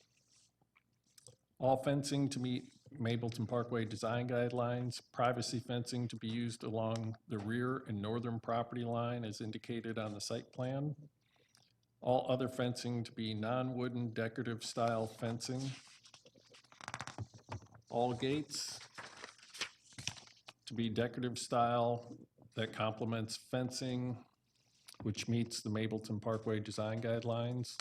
All fencing to meet Mapleton Parkway design guidelines. Privacy fencing to be used along the rear and northern property line as indicated on the site plan. All other fencing to be non-wooden decorative style fencing. All gates to be decorative style that complements fencing which meets the Mapleton Parkway design guidelines.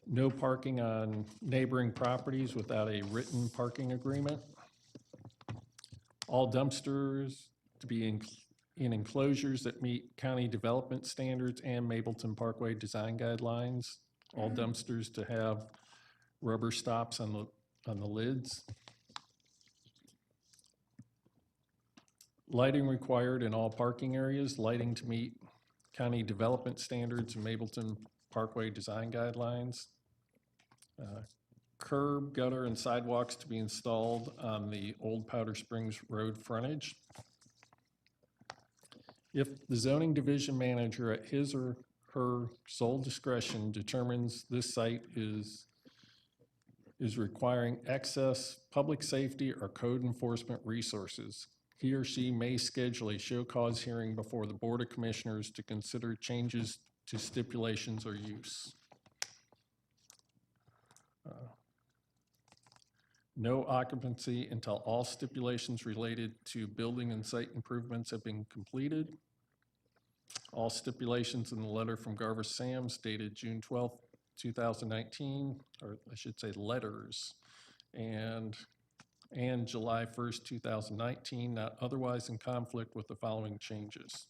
No parking on neighboring properties without a written parking agreement. All dumpsters to be in enclosures that meet county development standards and Mapleton Parkway design guidelines. All dumpsters to have rubber stops on the lids. Lighting required in all parking areas, lighting to meet county development standards and Mapleton Parkway design guidelines. Curb, gutter, and sidewalks to be installed on the Old Powder Springs Road frontage. If the zoning division manager at his or her sole discretion determines this site is requiring excess public safety or code enforcement resources, he or she may schedule a show cause hearing before the Board of Commissioners to consider changes to stipulations or use. No occupancy until all stipulations related to building and site improvements have been completed. All stipulations in the letter from Garver Sams dated June 12th, 2019, or I should say letters, and July 1st, 2019, not otherwise in conflict with the following changes.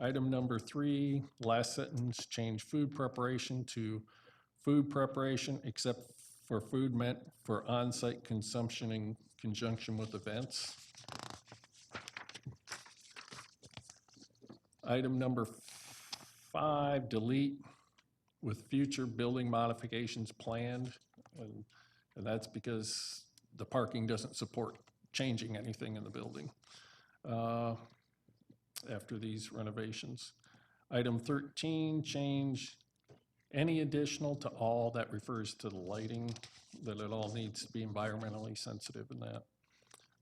Item number 3, last sentence, change food preparation to food preparation except for food meant for on-site consumption in conjunction with events. Item number 5, delete with future building modifications planned. And that's because the parking doesn't support changing anything in the building after these renovations. Item 13, change any additional to all. That refers to the lighting, that it all needs to be environmentally sensitive in that.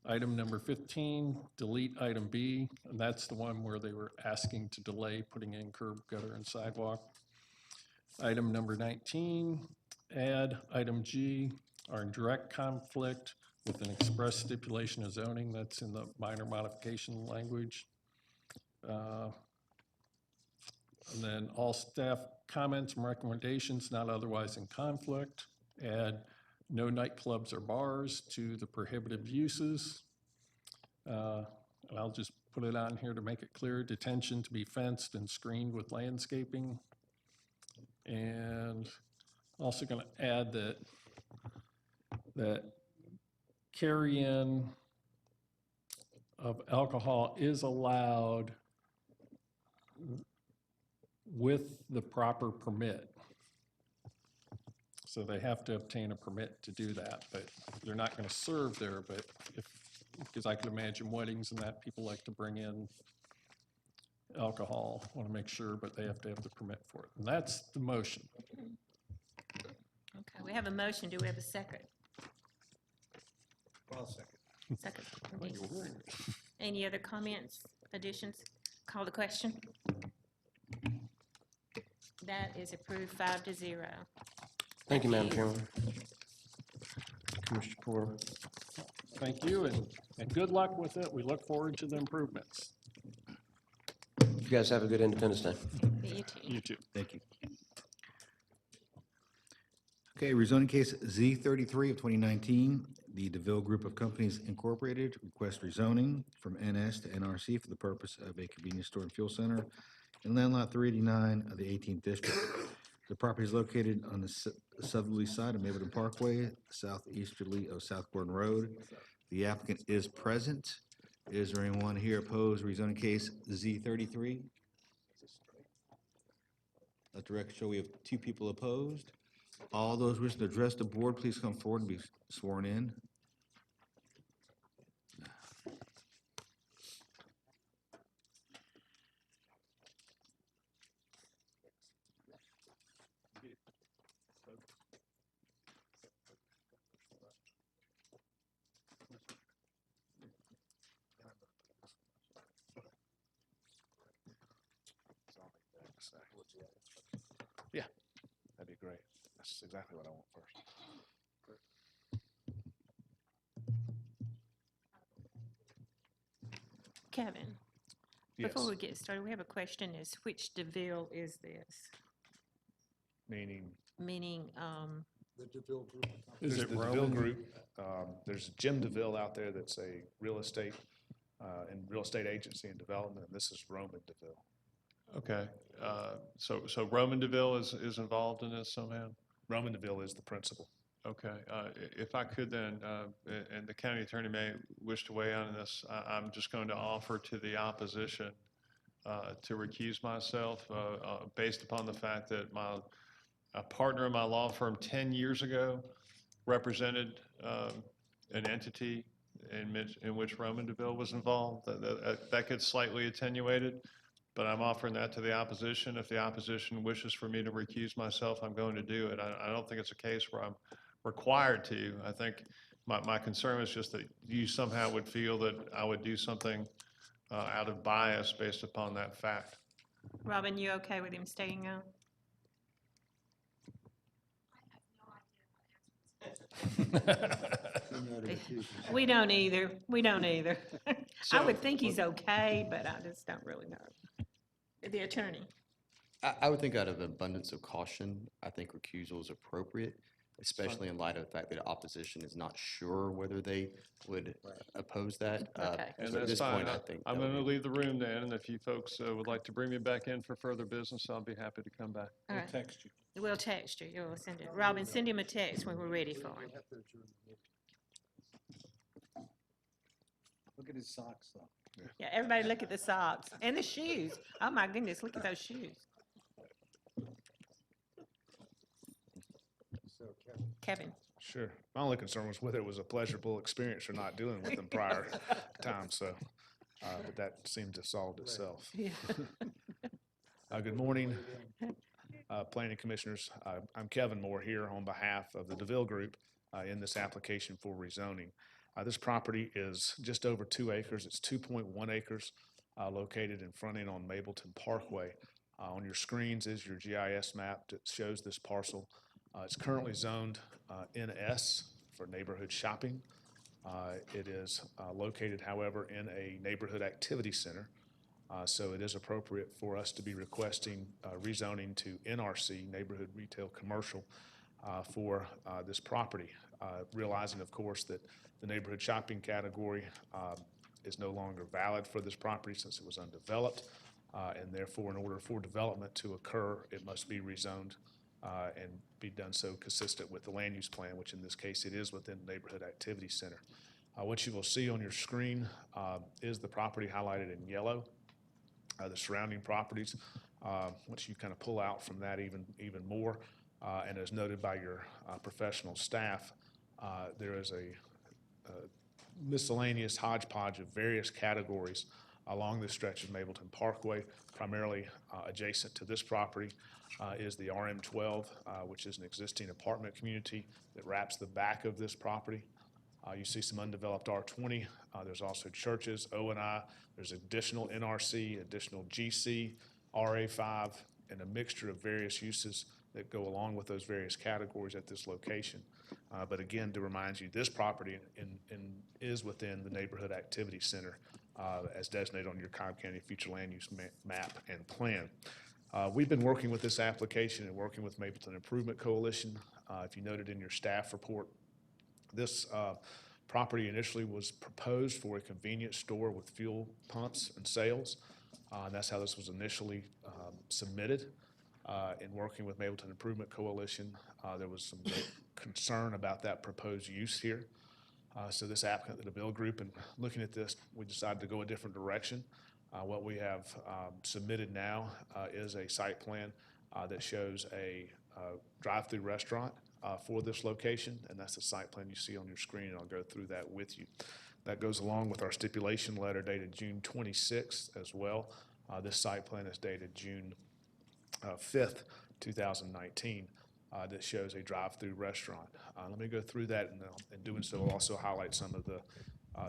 Item number 15, delete item B, and that's the one where they were asking to delay putting in curb, gutter, and sidewalk. Item number 19, add item G, are in direct conflict with an express stipulation of zoning. That's in the minor modification language. And then all staff comments and recommendations not otherwise in conflict. Add no nightclubs or bars to the prohibited uses. And I'll just put it on here to make it clear, detention to be fenced and screened with landscaping. And also going to add that carry-in of alcohol is allowed with the proper permit. So they have to obtain a permit to do that, but they're not going to serve there, but because I could imagine weddings and that, people like to bring in alcohol, want to make sure, but they have to have the permit for it. And that's the motion. Okay, we have a motion. Do we have a second? I'll second. Second. Okay. Any other comments, additions? Call the question. That is approved 5-0. Thank you, Madam Chairman. Commissioner Porter. Thank you, and good luck with it. We look forward to the improvements. You guys have a good Independence Day. You too. You too. Thank you. Okay, rezoning case Z33 of 2019, the DeVille Group of Companies Incorporated request rezoning from NS to NRC for the purpose of a convenience store and fuel center in land lot 389 of the 18th district. The property is located on the southerly side of Mapleton Parkway, southeasterly of South Gordon Road. The applicant is present. Is there anyone here opposed rezoning case Z33? Let the record show we have 2 people opposed. All those wishing to address the board, please come forward and be sworn in. Yeah, that'd be great. That's exactly what I want first. Kevin, Yes, before we get started, we have a question is which DeVille is this? meaning Meaning, Is there's it the DeVille Roman? Group. There's Jim DeVille out there that's a real estate and real estate agency and development, and this is Roman DeVille. Okay, so Roman DeVille is involved in this somehow? Roman DeVille is the principal. Okay, if I could then, and the county attorney may wish to weigh in on this, I'm just going to offer to the opposition to recuse myself based upon the fact that a partner in my law firm 10 years ago represented an entity in which Roman DeVille was involved. That gets slightly attenuated, but I'm offering that to the opposition. If the opposition wishes for me to recuse myself, I'm going to do it. I don't think it's a case where I'm required to. I think my concern is just that you somehow would feel that I would do something out of bias based upon that fact. Robin, you okay with him staying on? We don't either. We don't either. I would think he's okay, but I just don't really know. The attorney. I would think out of abundance of caution, I think recusal is appropriate, especially in light of the fact that opposition is not sure whether they would oppose that. Okay. And So at that's this fine. point, I think. I'm that would going to be- leave the room then, and if you folks would like to bring me back in for further business, I'll be happy to come back. All right. Text you. We'll text you. You'll send it. Robin, send him a text when we're ready for him. Look at his socks, though. Yeah, everybody look at the socks and the shoes. Oh my goodness, look at those shoes. Kevin. Sure. My only concern was whether it was a pleasurable experience or not dealing with them prior time, so, but that seemed to solve itself. Yeah. Good morning, Planning Commissioners. I'm Kevin Moore here on behalf of the DeVille Group in this application for rezoning. This property is just over 2 acres. It's 2.1 acres located in front end on Mableton Parkway. On your screens is your GIS map that shows this parcel. It's currently zoned NS for neighborhood shopping. It is located, however, in a neighborhood activity center. So it is appropriate for us to be requesting rezoning to NRC, Neighborhood Retail Commercial, for this property. Realizing, of course, that the neighborhood shopping category is no longer valid for this property since it was undeveloped. And therefore, in order for development to occur, it must be rezoned and be done so consistent with the land use plan, which in this case it is within the Neighborhood Activity Center. What you will see on your screen is the property highlighted in yellow. The surrounding properties, once you kind of pull out from that even more, and as noted by your professional staff, there is a miscellaneous hodgepodge of various categories along this stretch of Mableton Parkway. Primarily adjacent to this property is the RM12, which is an existing apartment community that wraps the back of this property. You see some undeveloped R20. There's also churches, O&I. There's additional NRC, additional GC, RA5, and a mixture of various uses that go along with those various categories at this location. But again, to remind you, this property is within the Neighborhood Activity Center as designated on your Cobb County Future Land Use Map and Plan. We've been working with this application and working with Mapleton Improvement Coalition. If you noted in your staff report, this property initially was proposed for a convenience store with fuel pumps and sales. That's how this was initially submitted. In working with Mapleton Improvement Coalition, there was some concern about that proposed use here. So this applicant, the DeVille Group, and looking at this, we decided to go a different direction. What we have submitted now is a site plan that shows a drive-through restaurant for this location, and that's the site plan you see on your screen, and I'll go through that with you. That goes along with our stipulation letter dated June 26th as well. This site plan is dated June 5th, 2019, that shows a drive-through restaurant. Let me go through that, and in doing so, I'll also highlight some of the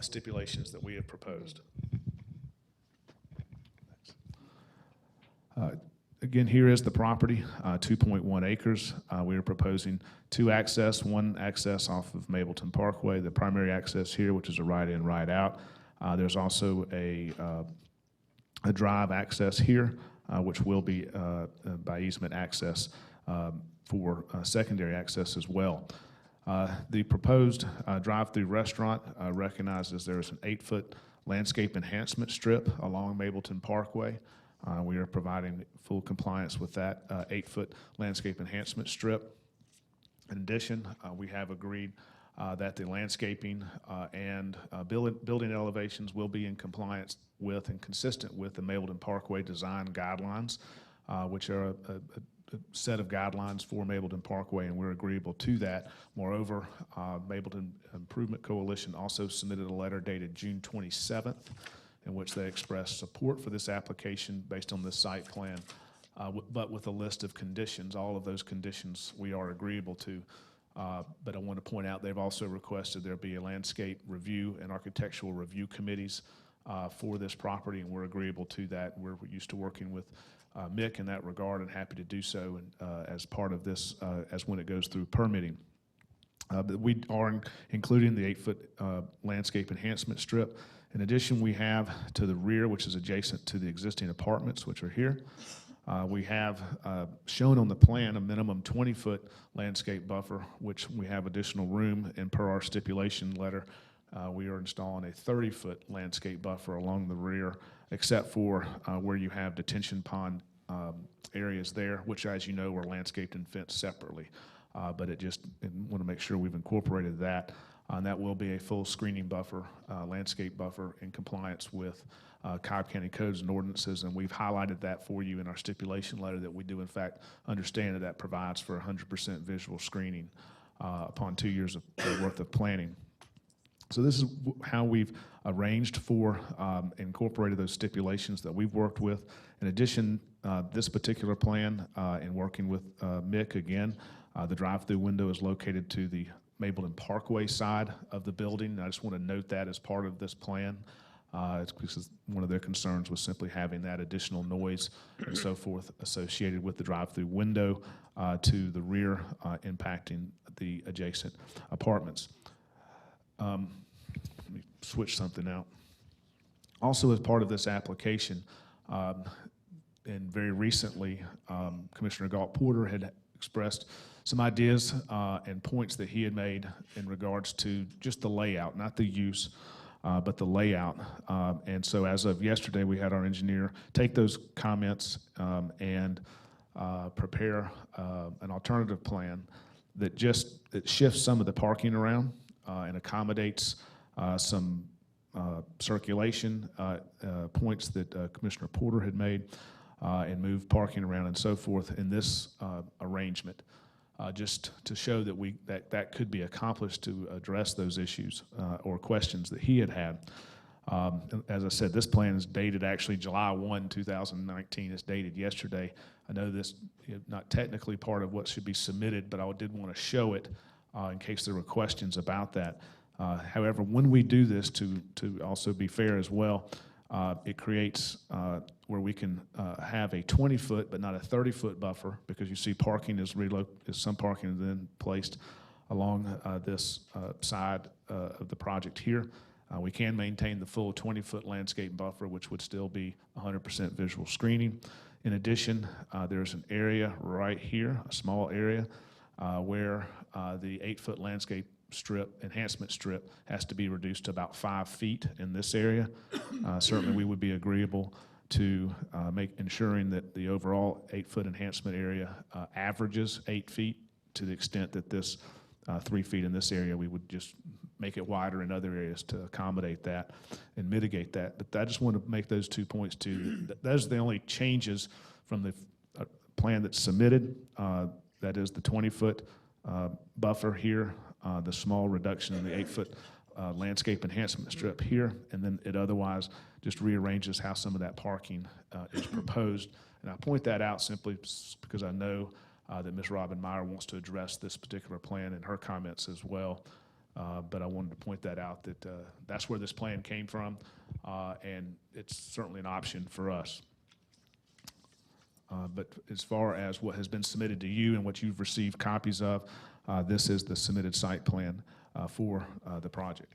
stipulations that we have proposed. Again, here is the property, 2.1 acres. We are proposing 2 access, 1 access off of Mableton Parkway, the primary access here, which is a right in, right out. There's also a drive access here, which will be by easement access for secondary access as well. The proposed drive-through restaurant recognizes there is an 8-foot landscape enhancement strip along Mableton Parkway. We are providing full compliance with that 8-foot landscape enhancement strip. In addition, we have agreed that the landscaping and building elevations will be in compliance with and consistent with the Mableton Parkway design guidelines, which are a set of guidelines for Mableton Parkway, and we're agreeable to that. Moreover, Mableton Improvement Coalition also submitted a letter dated June 27th in which they expressed support for this application based on this site plan, but with a list of conditions. All of those conditions we are agreeable to. But I want to point out they've also requested there be a landscape review and architectural review committees for this property, and we're agreeable to that. We're used to working with Mick in that regard and happy to do so as part of this as when it goes through permitting. But we are including the 8-foot landscape enhancement strip. In addition, we have to the rear, which is adjacent to the existing apartments, which are here, we have shown on the plan a minimum 20-foot landscape buffer, which we have additional room, and per our stipulation letter, we are installing a 30-foot landscape buffer along the rear, except for where you have detention pond areas there, which, as you know, are landscaped and fenced separately. But I want to make sure we've incorporated that. And that will be a full screening buffer, landscape buffer in compliance with Cobb County codes and ordinances. And we've highlighted that for you in our stipulation letter, that we do in fact understand that that provides for 100% visual screening upon 2 years of worth of planning. So this is how we've arranged for, incorporated those stipulations that we've worked with. In addition, this particular plan, in working with Mick again, the drive-through window is located to the Mapleton Parkway side of the building. And I just want to note that as part of this plan. It's because one of their concerns was simply having that additional noise and so forth associated with the drive-through window to the rear, impacting the adjacent apartments. Let me switch something out. Also, as part of this application, and very recently, Commissioner Galt Porter had expressed some ideas and points that he had made in regards to just the layout, not the use, but the layout. And so as of yesterday, we had our engineer take those comments and prepare an alternative plan that shifts some of the parking around and accommodates some circulation points that Commissioner Porter had made and move parking around and so forth in this arrangement, just to show that that could be accomplished to address those issues or questions that he had had. As I said, this plan is dated actually July 1, 2019. It's dated yesterday. I know this is not technically part of what should be submitted, but I did want to show it in case there were questions about that. However, when we do this, to also be fair as well, it creates where we can have a 20-foot but not a 30-foot buffer, because you see parking is some parking is then placed along this side of the project here. We can maintain the full 20-foot landscape buffer, which would still be 100% visual screening. In addition, there's an area right here, a small area, where the 8-foot landscape enhancement strip has to be reduced to about 5 feet in this area. Certainly we would be agreeable to ensuring that the overall 8-foot enhancement area averages 8 feet, to the extent that this 3 feet in this area, we would just make it wider in other areas to accommodate that and mitigate that. But I just want to make those 2 points too. Those are the only changes from the plan that's submitted. That is the 20-foot buffer here, the small reduction in the 8-foot landscape enhancement strip here, and then it otherwise just rearranges how some of that parking is proposed. And I point that out simply because I know that Ms. Robin Meyer wants to address this particular plan in her comments as well. But I wanted to point that out, that that's where this plan came from, and it's certainly an option for us. But as far as what has been submitted to you and what you've received copies of, this is the submitted site plan for the project.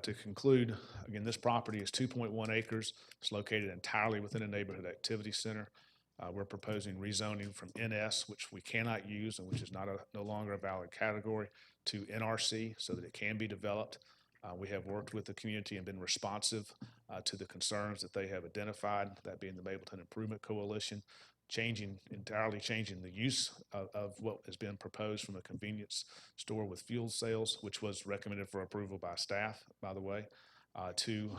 To conclude, again, this property is 2.1 acres. It's located entirely within a neighborhood activity center. We're proposing rezoning from NS, which we cannot use and which is no longer a valid category, to NRC so that it can be developed. We have worked with the community and been responsive to the concerns that they have identified, that being the Mapleton Improvement Coalition, entirely changing the use of what has been proposed from a convenience store with fuel sales, which was recommended for approval by staff, by the way, to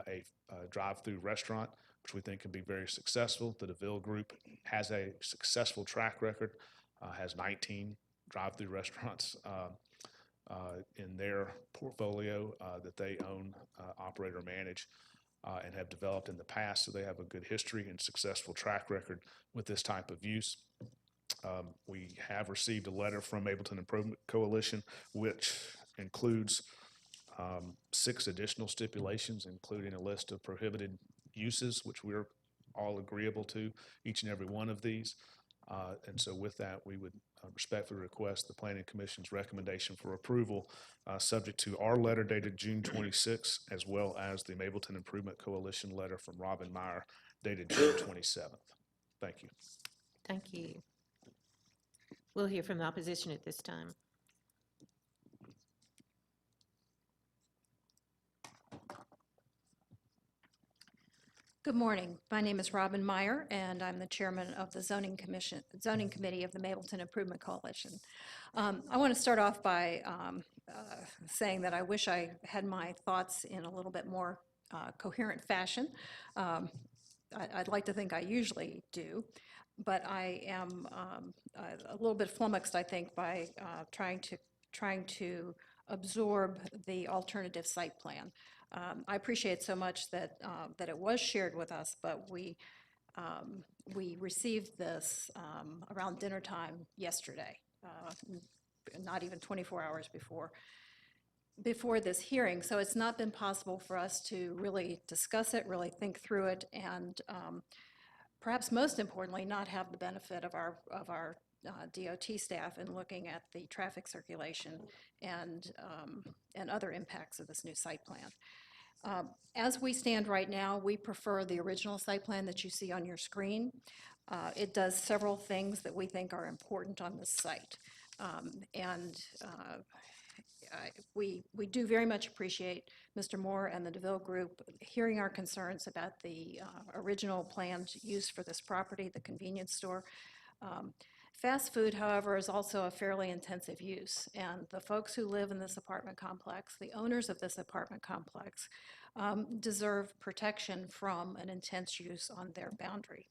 a drive-through restaurant, which we think can be very successful. The DeVille Group has a successful track record, has 19 drive-through restaurants in their portfolio that they own, operate, or manage, and have developed in the past. So they have a good history and successful track record with this type of use. We have received a letter from Mapleton Improvement Coalition, which includes 6 additional stipulations, including a list of prohibited uses, which we're all agreeable to, each and every one of these. And so with that, we would respectfully request the Planning Commission's recommendation for approval, subject to our letter dated June 26, as well as the Mapleton Improvement Coalition letter from Robin Meyer dated June 27th. Thank you. Thank you. We'll hear from the opposition at this time. Good Good morning. My name is Robin Meyer, and I'm the chairman of the Zoning Committee of the Mableton Improvement Coalition. I want to start off by saying that I wish I had my thoughts in a little bit more coherent fashion. I'd like to think I usually do, but I am a little bit flummoxed, I think, by trying to absorb the alternative site plan. I appreciate so much that it was shared with us, but we received this around dinner time yesterday, not even 24 hours before this hearing. So it's not been possible for us to really discuss it, really think through it, and perhaps most importantly, not have the benefit of our DOT staff in looking at the traffic circulation and other impacts of this new site plan. As we stand right now, we prefer the original site plan that you see on your screen. It does several things that we think are important on this site. We do very much appreciate Mr. Moore and the DeVille Group hearing our concerns about the original planned use for this property, the convenience store. Fast food, however, is also a fairly intensive use, and the folks who live in this apartment complex, the owners of this apartment complex, deserve protection from an intense use on their boundary.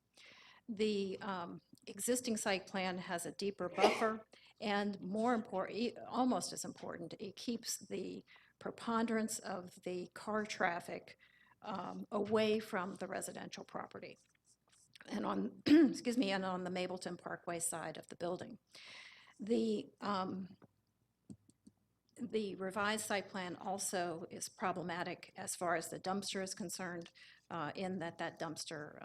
The existing site plan has a deeper buffer, and more important, almost as important, it keeps the preponderance of the car traffic away from the residential property and on, excuse me, and on the Mableton Parkway side of the building. The revised site plan also is problematic as far as the dumpster is concerned, in that dumpster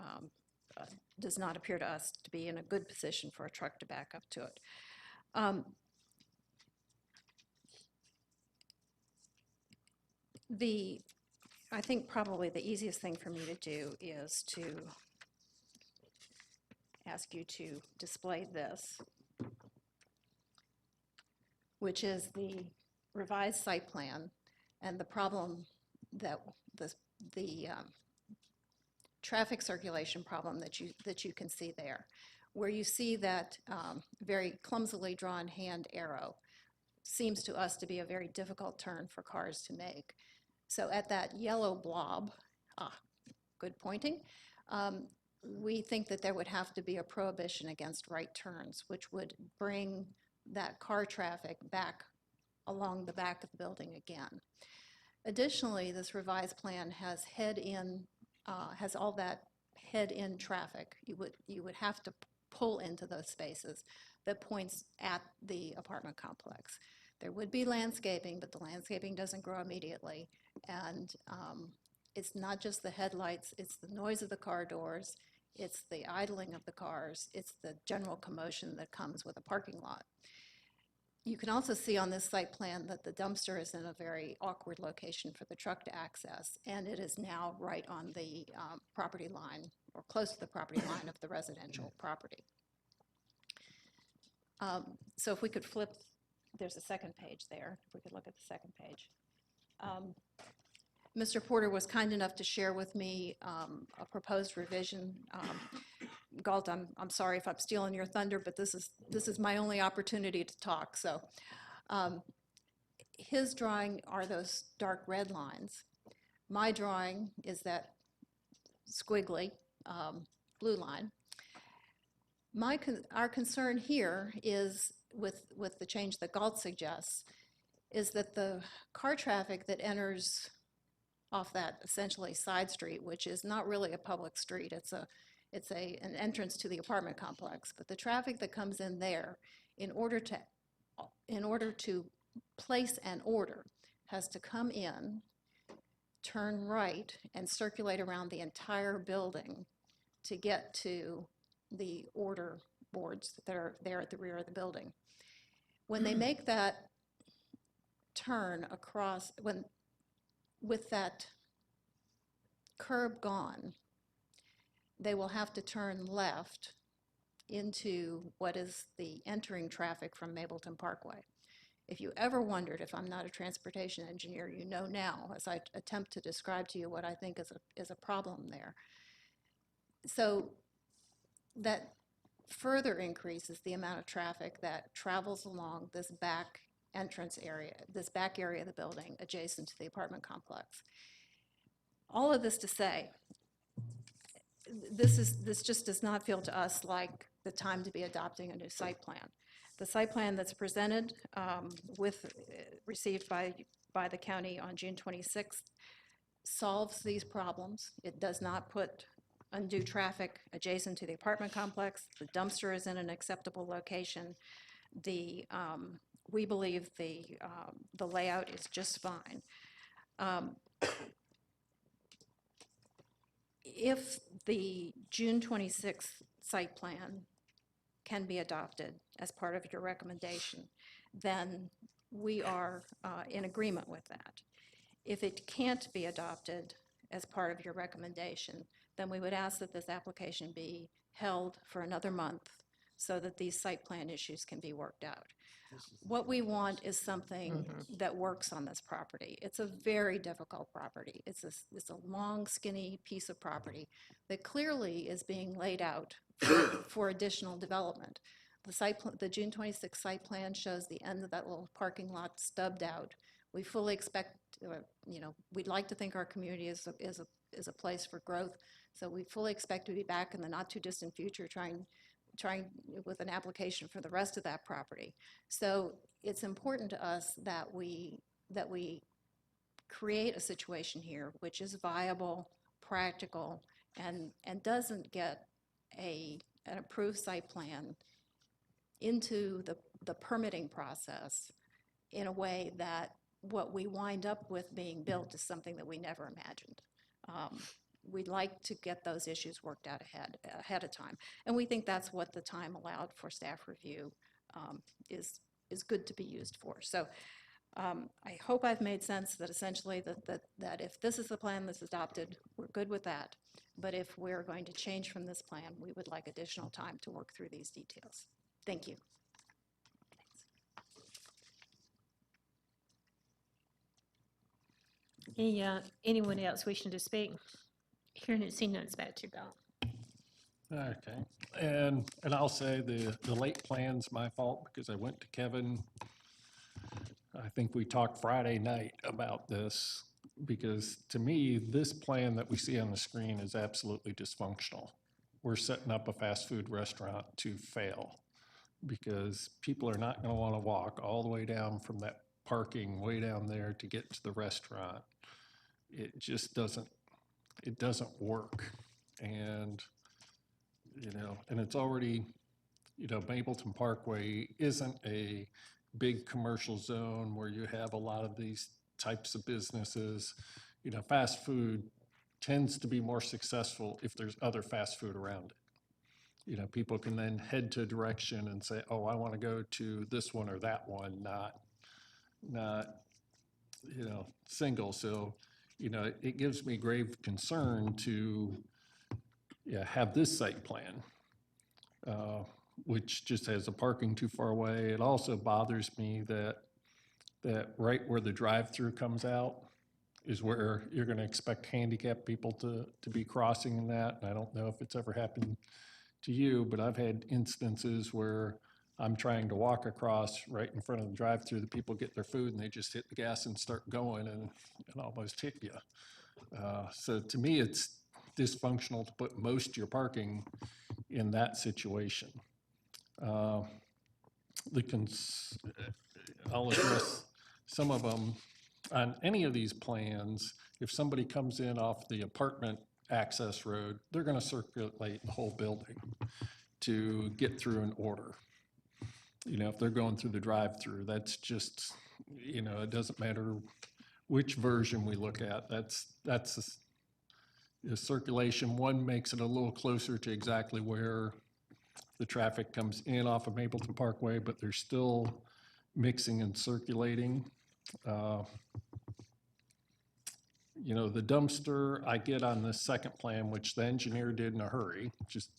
does not appear to us to be in a good position for a truck to back up to it. I think probably the easiest thing for me to do is to ask you to display this, which is the revised site plan and the problem that the traffic circulation problem that you can see there, where you see that very clumsily drawn hand arrow seems to us to be a very difficult turn for cars to make. So at that yellow blob, good pointing, we think that there would have to be a prohibition against right turns, which would bring that car traffic back along the back of the building again. Additionally, this revised plan has has all that head-in traffic. You would have to pull into those spaces that points at the apartment complex. There would be landscaping, but the landscaping doesn't grow immediately. And it's not just the headlights, it's the noise of the car doors, it's the idling of the cars, it's the general commotion that comes with a parking lot. You can also see on this site plan that the dumpster is in a very awkward location for the truck to access, and it is now right on the property line, or close to the property line of the residential property. So if we could flip, there's a second page there, if we could look at the second page. Mr. Porter was kind enough to share with me a proposed revision. Galt, I'm sorry if I'm stealing your thunder, but this is my only opportunity to talk. So his drawing are those dark red lines. My drawing is that squiggly blue line. Our concern here is with the change that Galt suggests is that the car traffic that enters off that essentially side street, which is not really a public street, it's an entrance to the apartment complex, but the traffic that comes in there, in order to place an order, has to come in, turn right, and circulate around the entire building to get to the order boards that are there at the rear of the building. When they make that turn across, with that curb gone, they will have to turn left into what is the entering traffic from Mableton Parkway. If you ever wondered, if I'm not a transportation engineer, you know now, as I attempt to describe to you what I think is a problem there. So that further increases the amount of traffic that travels along this back entrance area, this back area of the building adjacent to the apartment complex. All of this to say, this just does not feel to us like the time to be adopting a new site plan. The site plan that's presented received by the county on June 26th solves these problems. It does not put undue traffic adjacent to the apartment complex. The dumpster is in an acceptable location. We believe the layout is just fine. If the June 26th site plan can be adopted as part of your recommendation, then we are in agreement with that. If it can't be adopted as part of your recommendation, then we would ask that this application be held for another month so that these site plan issues can be worked out. What we want is something that works on this property. It's a very difficult property. It's a long, skinny piece of property that clearly is being laid out for additional development. The June 26 site plan shows the end of that little parking lot stubbed out. We fully expect, we'd like to think our community is a place for growth. So we fully expect to be back in the not too distant future trying with an application for the rest of that property. So it's important to us that we create a situation here which is viable, practical, and doesn't get an approved site plan into the permitting process in a way that what we wind up with being built is something that we never imagined. We'd like to get those issues worked out ahead of time. And we think that's what the time allowed for staff review is good to be used for. So I hope I've made sense that essentially that if this is the plan that's adopted, we're good with that. But if we're going to change from this plan, we would like additional time to work through these details. Thank you. Anyone else wishing to speak? Hearing and seeing none, it's back to you, Bill. Okay, and I'll say the late plan's my fault because I went to Kevin. I think we talked Friday night about this because to me, this plan that we see on the screen is absolutely dysfunctional. We're setting up a fast food restaurant to fail because people are not going to want to walk all the way down from that parking way down there to get to the restaurant. It just doesn't work. And, and it's already, Mapleton Parkway isn't a big commercial zone where you have a lot of these types of businesses. Fast food tends to be more successful if there's other fast food around it. People can then head to a direction and say, oh, I want to go to this one or that one, not single. So, it gives me grave concern to have this site plan, which just has the parking too far away. It also bothers me that right where the drive-through comes out is where you're going to expect handicapped people to be crossing in that. And I don't know if it's ever happened to you, but I've had instances where I'm trying to walk across right in front of the drive-through. The people get their food and they just hit the gas and start going and almost hit you. So to me, it's dysfunctional to put most of your parking in that situation. I'll address some of them. On any of these plans, if somebody comes in off the apartment access road, they're going to circulate the whole building to get through an order. If they're going through the drive-through, that's just, it doesn't matter which version we look at. That's the circulation. One makes it a little closer to exactly where the traffic comes in off of Mapleton Parkway, but they're still mixing and circulating. The dumpster I get on the second plan, which the engineer did in a hurry, just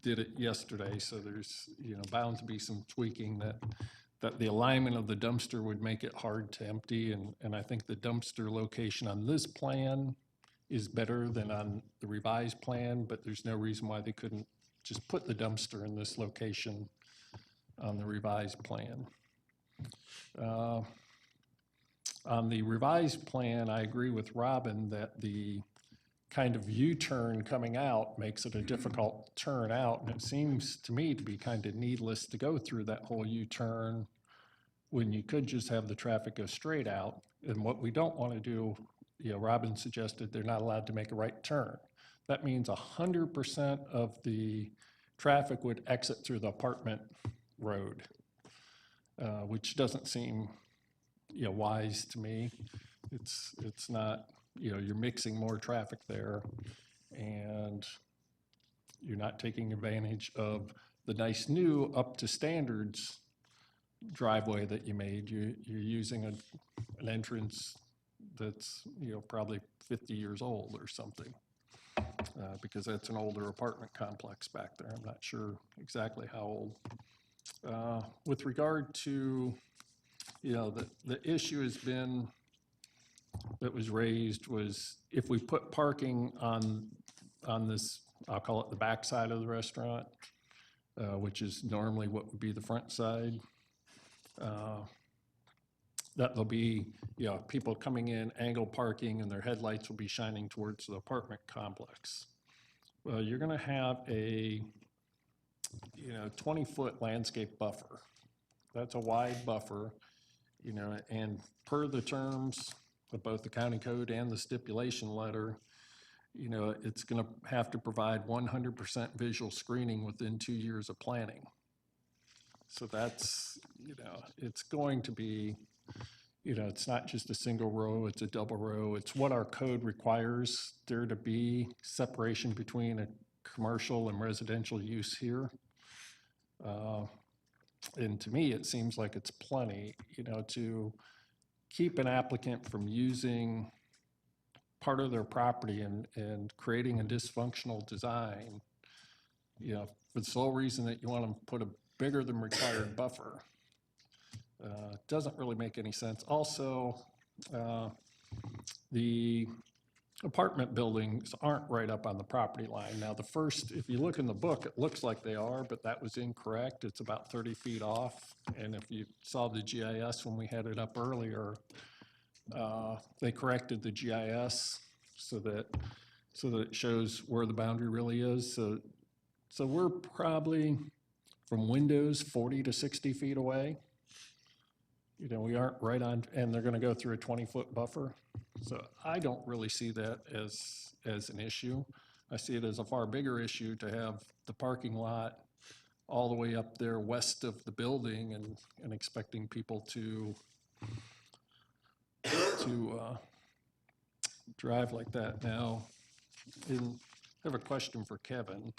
did it yesterday, so there's bound to be some tweaking that the alignment of the dumpster would make it hard to empty, and I think the dumpster location on this plan is better than on the revised plan, but there's no reason why they couldn't just put the dumpster in this location on the revised plan. On the revised plan, I agree with Robin that the kind of U-turn coming out makes it a difficult turn out, and it seems to me to be kind of needless to go through that whole U-turn when you could just have the traffic go straight out. And what we don't want to do, Robin suggested they're not allowed to make a right turn. That means 100% of the traffic would exit through the apartment road, which doesn't seem wise to me. It's not, you're mixing more traffic there, and you're not taking advantage of the nice new up to standards driveway that you made. You're using an entrance that's probably 50 years old or something, because that's an older apartment complex back there. I'm not sure exactly how old. With regard to the issue has been, that was raised, was if we put parking on this, I'll call it the back side of the restaurant, which is normally what would be the front side, that there'll be people coming in, angle parking, and their headlights will be shining towards the apartment complex. Well, you're going to have a 20-foot landscape buffer. That's a wide buffer, and per the terms of both the county code and the stipulation letter, it's going to have to provide 100% visual screening within 2 years of planning. So that's, it's going to be, it's not just a single row, it's a double row. It's what our code requires there to be separation between a commercial and residential use here. And to me, it seems like it's plenty, to keep an applicant from using part of their property and creating a dysfunctional design, for the sole reason that you want to put a bigger than required buffer. Doesn't really make any sense. Also, the apartment buildings aren't right up on the property line. Now, the first, if you look in the book, it looks like they are, but that was incorrect. It's about 30 feet off. And if you saw the GIS when we had it up earlier, they corrected the GIS so that it shows where the boundary really is. So we're probably from windows 40 to 60 feet away. We aren't right on, and they're going to go through a 20-foot buffer. So I don't really see that as an issue. I see it as a far bigger issue to have the parking lot all the way up there west of the building and expecting people to drive like that. Now, I have a question for Kevin.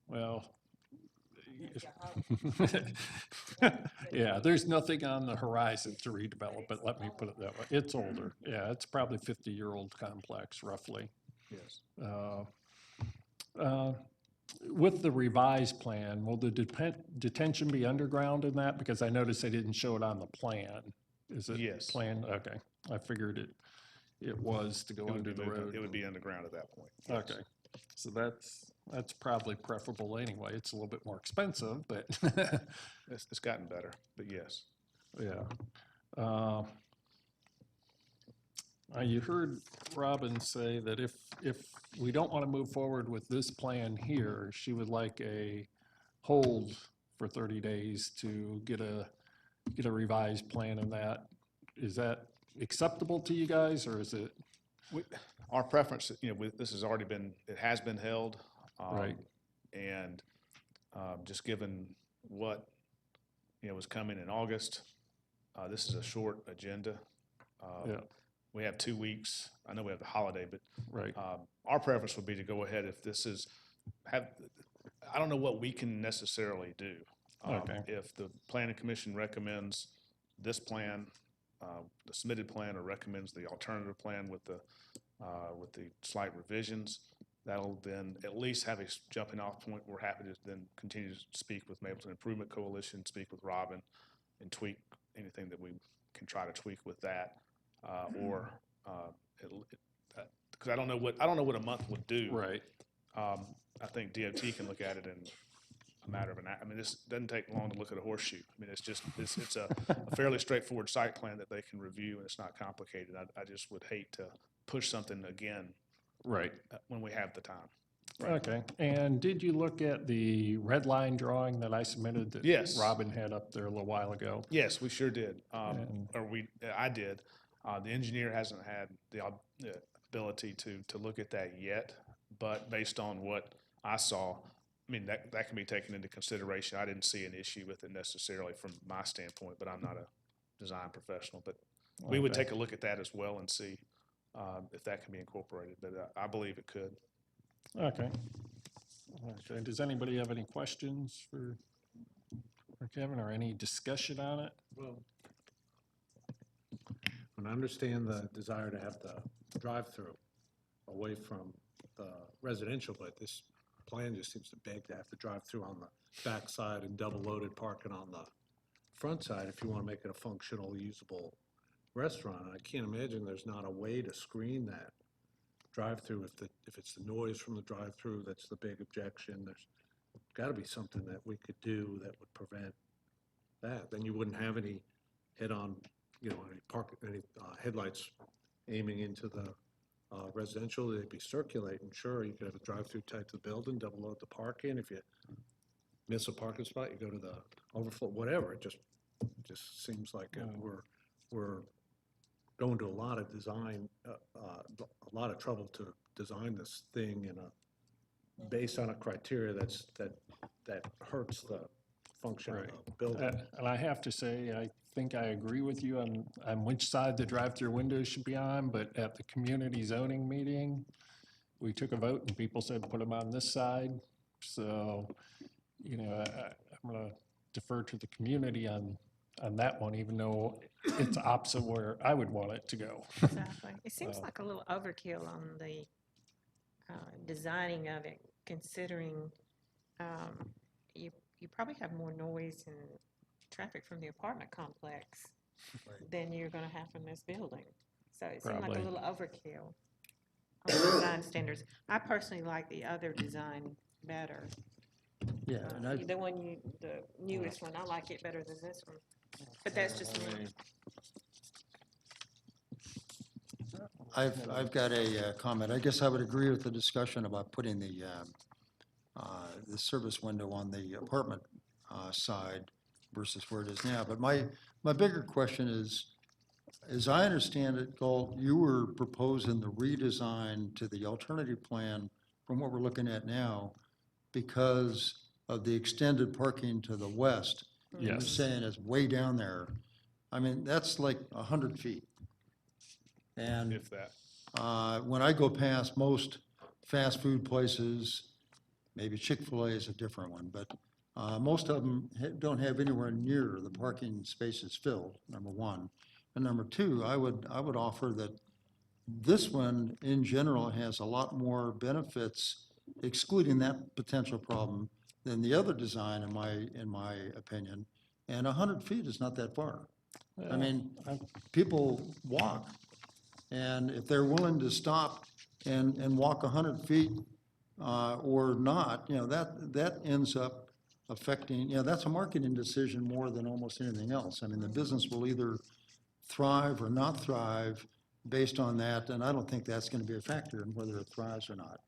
Well, yeah, there's nothing on the horizon to redevelop it, let me put it that way. It's older. Yeah, it's probably 50-year-old complex, roughly. Yes. With the revised plan, will the detention be underground in that? Because I noticed they didn't show it on the plan. Is it Yes. plan? Okay, I figured it was to go under the road. It would be underground at that point. Okay, so that's probably preferable anyway. It's a little bit more expensive, but It's gotten better, but yes. yeah. You heard Robin say that if we don't want to move forward with this plan here, she would like a hold for 30 days to get a revised plan in that. Is that acceptable to you guys, or is it? Our preference, this has already been, it has been held. Right. And just given what, was coming in August, this is a short agenda. Yeah. We have 2 weeks. I know we have the holiday, but Right. our preference would be to go ahead if this is, I don't know what we can necessarily do. Okay. If the planning commission recommends this plan, the submitted plan, or recommends the alternative plan with the slight revisions, that'll then at least have a jumping off point. We're happy to then continue to speak with Mapleton Improvement Coalition, speak with Robin, and tweak anything that we can try to tweak with that, or, because I don't know what a month would do. Right. I think DOT can look at it in a matter of I mean, this doesn't take long to look at a horseshoe. I mean, it's a fairly straightforward site plan that they can review, and it's not complicated. I just would hate to push something again Right. when we have the time. Okay. And did you look at the red line drawing that I submitted that Yes. Robin had up there a little while ago? Yes, we sure did. And- I did. The engineer hasn't had the ability to look at that yet, but based on what I saw, I mean, that can be taken into consideration. I didn't see an issue with it necessarily from my standpoint, but I'm not a design professional. But we would Okay. take a look at that as well and see if that can be incorporated, but I believe it could. Okay. Okay. Does anybody have any questions for Kevin or any discussion on it? Well, and I understand the desire to have the drive-through away from the residential, but this plan just seems to beg to have the drive-through on the backside and double-loaded parking on the front side if you want to make it a functional, usable restaurant. And I can't imagine there's not a way to screen that drive-through if it's the noise from the drive-through that's the big objection. There's got to be something that we could do that would prevent that. Then you wouldn't have any head-on, any headlights aiming into the residential. They'd be circulating. Sure, you could have a drive-through type of building, double load the parking. If you miss a parking spot, you go to the overflow, whatever. It just seems like we're going to a lot of design, a lot of trouble to design this thing based on a criteria that hurts the function of the building. And I have to say, I think I agree with you on which side the drive-through windows should be on, but at the community zoning meeting, we took a vote and people said, put them on this side. So, I'm gonna defer to the community on that one, even though it's opposite where I would want it to go. Exactly. It seems like a little overkill on the designing of it, considering you probably have more noise and traffic from the apartment complex than you're gonna have from this building. So it seemed like a Probably. little overkill on the design standards. I personally like the other design better. Yeah, and The newest one, I like it better than this one. But that's just me. I've got a comment. I guess I would agree with the discussion about putting the service window on the apartment side versus where it is now. But my bigger question is, as I understand it, Galt, you were proposing the redesign to the alternative plan from what we're looking at now because of the extended parking to the west. You're Yes. saying it's way down there. I mean, that's like 100 feet. And If that. when I go past most fast food places, maybe Chick-fil-A is a different one, but most of them don't have anywhere near the parking spaces filled, number one. And number two, I would offer that this one, in general, has a lot more benefits, excluding that potential problem, than the other design, in my opinion. And 100 feet is not that far. I mean, people walk, and if they're willing to stop and walk 100 feet or not, that ends up affecting, that's a marketing decision more than almost anything else. I mean, the business will either thrive or not thrive based on that, and I don't think that's going to be a factor in whether it thrives or not.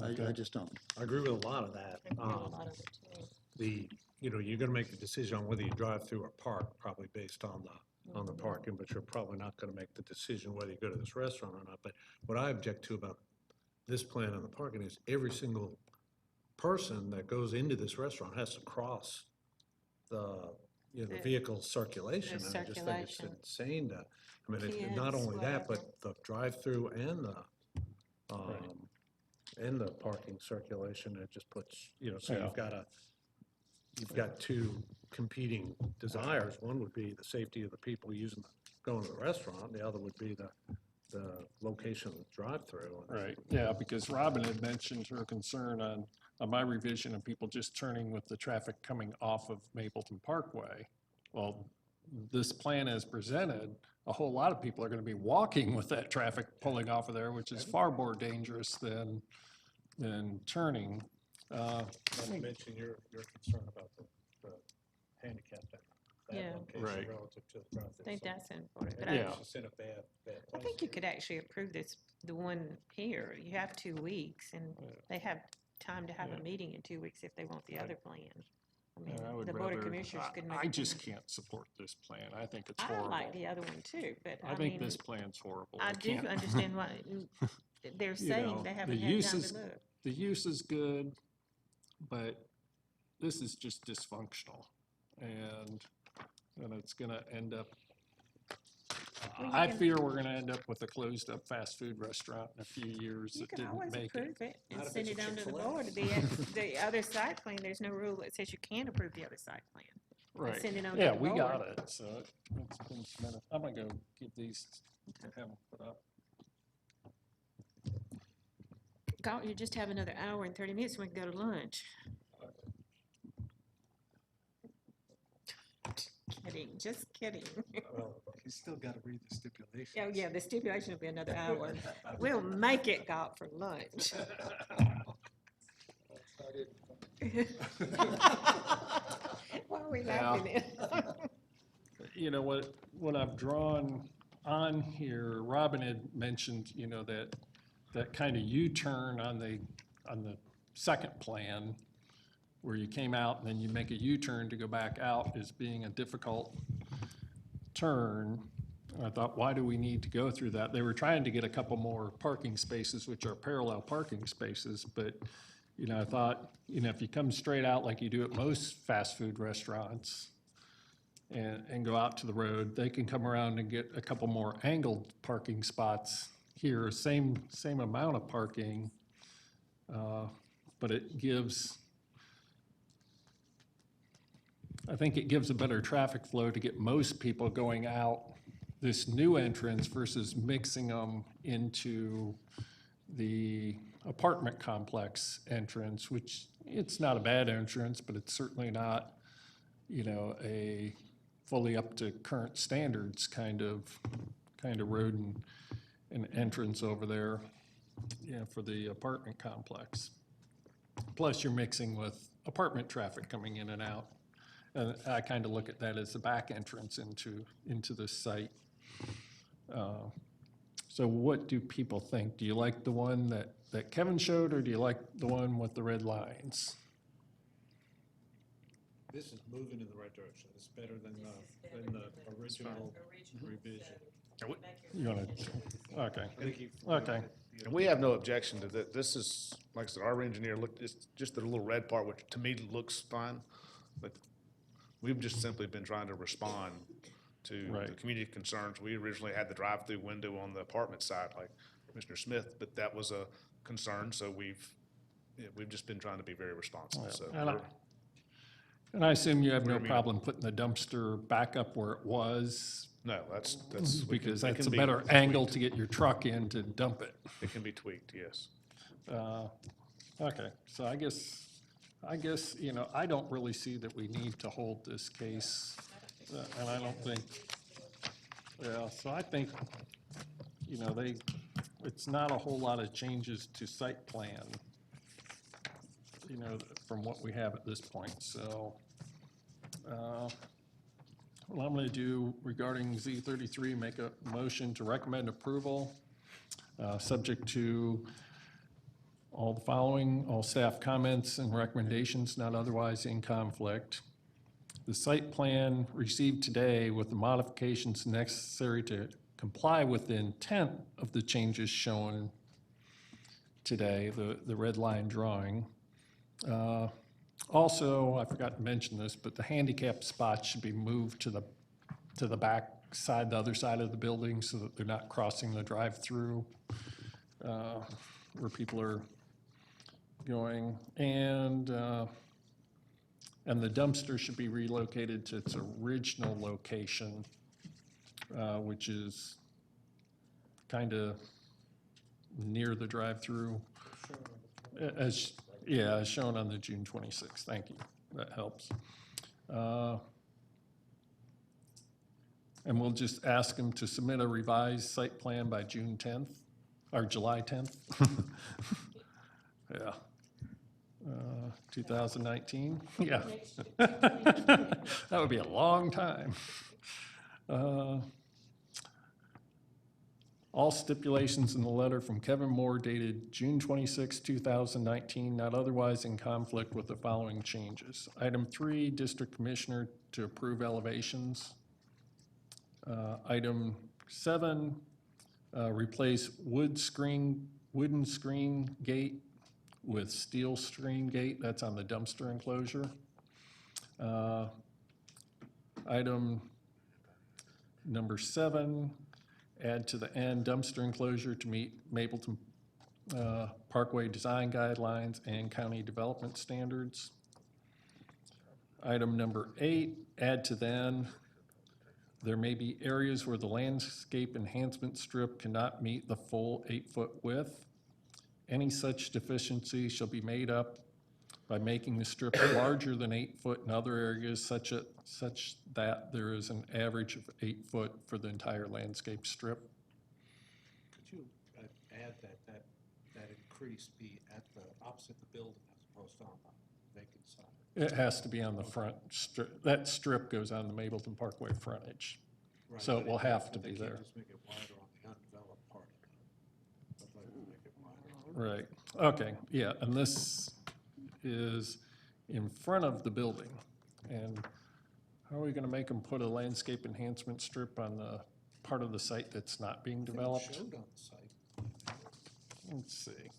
I just don't. I agree with a lot of that. I feel a lot of it too. You're gonna make the decision on whether you drive through or park, probably based on the parking, but you're probably not gonna make the decision whether you go to this restaurant or not. But what I object to about this plan on the parking is every single person that goes into this restaurant has to cross the vehicle circulation. The And I just think it's circulation. insane it's not Kids, only that, whatever. but the drive-through and the parking circulation, it just puts, so Yeah. you've got two competing desires. One would be the safety of the people going to the restaurant, the other would be the location of the drive-through. Right, yeah, because Robin had mentioned her concern on my revision of people just turning with the traffic coming off of Mapleton Parkway. Well, this plan as presented, a whole lot of people are gonna be walking with that traffic pulling off of there, which is far more dangerous than turning. Not to mention your concern about the handicap, that Yeah. location Right. relative to the traffic. I think so that's important, but maybe Yeah. it's just in a bad I place. think you could actually approve this, the one here. You have 2 weeks, and they have time to have a meeting in 2 weeks if they want the other plan. I mean, I would the Board of rather- Commissioners could make. I a just decision. can't support this plan. I think it's I horrible. like the other one too, but I I think mean, this plan's horrible. I do can't- understand why they're you saying know, they the haven't had use time is- to look. The use is good, but this is just dysfunctional. And it's gonna end up, Well, you I can- fear we're gonna end up with a closed-up fast food restaurant in a few years You that can didn't always make it. approve it and Not if send it's it a on to the Chick-fil-A. board. The other site plan, there's no rule that says you can't approve the other site plan. Right. send it on to Yeah, the we got board. it, so it's been submitted. I'm gonna go get these, have them put up. God, you just have another hour and 30 minutes, we can go to lunch. Kidding, just kidding. You still gotta read the stipulations. Oh, yeah, the stipulation will be another hour. We'll make it, God, for lunch. Why are we laughing at? You know, what I've drawn on here, Robin had mentioned, you know, that kind of U-turn on the second plan, where you came out and then you make a U-turn to go back out as being a difficult turn. And I thought, why do we need to go through that? They were trying to get a couple more parking spaces, which are parallel parking spaces, but, you know, I thought, you know, if you come straight out like you do at most fast food restaurants, and go out to the road, they can come around and get a couple more angled parking spots here, same amount of parking, but it gives, I think it gives a better traffic flow to get most people going out this new entrance versus mixing them into the apartment complex entrance, which it's not a bad entrance, but it's certainly not, you know, a fully up to current standards kind of road and entrance over there, yeah, for the apartment complex. Plus, you're mixing with apartment traffic coming in and out. And I kind of look at that as the back entrance into this site. So what do people think? Do you like the one that Kevin showed, or do you like the one with the red lines? This is moving in the right direction. It's better than the original revision. You want to, okay, I think okay. And we have no objection to that. This is, like I said, our engineer looked, it's just the little red part, which to me looks fine. But we've just simply been trying to respond to the Right. community concerns. We originally had the drive-through window on the apartment side, like Commissioner Smith, but that was a concern, so we've just been trying to be very responsive, so. And I assume you have no We're meeting. problem putting the dumpster back up where it was, No, that's. we can- because it that's can a be better tweaked. angle to get your truck in to dump it. It can be tweaked, yes. Okay, so I guess, you know, I don't really see that we need to hold this case, and I don't think, yeah, so I think, you know, it's not a whole lot of changes to site plan, you know, from what we have at this point, so. What I'm gonna do regarding Z33, make a motion to recommend approval, subject to all the following, all staff comments and recommendations not otherwise in conflict. The site plan received today with the modifications necessary to comply with the intent of the changes shown today, the red line drawing. Also, I forgot to mention this, but the handicap spots should be moved to the back side, the other side of the building, so that they're not crossing the drive-through where people are going. And the dumpster should be relocated to its original location, which is kind of near the drive-through. As shown on the June 26th. Thank you. That helps. And we'll just ask them to submit a revised site plan by June 10th, or July 10th. Yeah. 2019, yeah. That would be a long time. All stipulations in the letter from Kevin Moore dated June 26, 2019, not otherwise in conflict with the following changes. Item 3, District Commissioner to approve elevations. Item 7, replace wooden screen gate with steel screen gate. That's on the dumpster enclosure. Item number 7, add to the end dumpster enclosure to meet Mapleton Parkway design guidelines and county development standards. Item number 8, add to the end, there may be areas where the landscape enhancement strip cannot meet the full 8-foot width. Any such deficiency shall be made up by making the strip larger than 8 foot in other areas such that there is an average of 8 foot for the entire landscape strip. Could you add that increase be at the opposite the building as opposed to on the vacant side? It has to be on the front strip. That strip goes on the Mapleton Parkway frontage. Right, So it but will have to but be they can't there. just make it wider on the undeveloped part of it. But they can make it wider. Right, okay, yeah, and this is in front of the building. And how are we gonna make them put a landscape enhancement strip on the part of the site that's not being I think it developed? showed on the site. Let's see.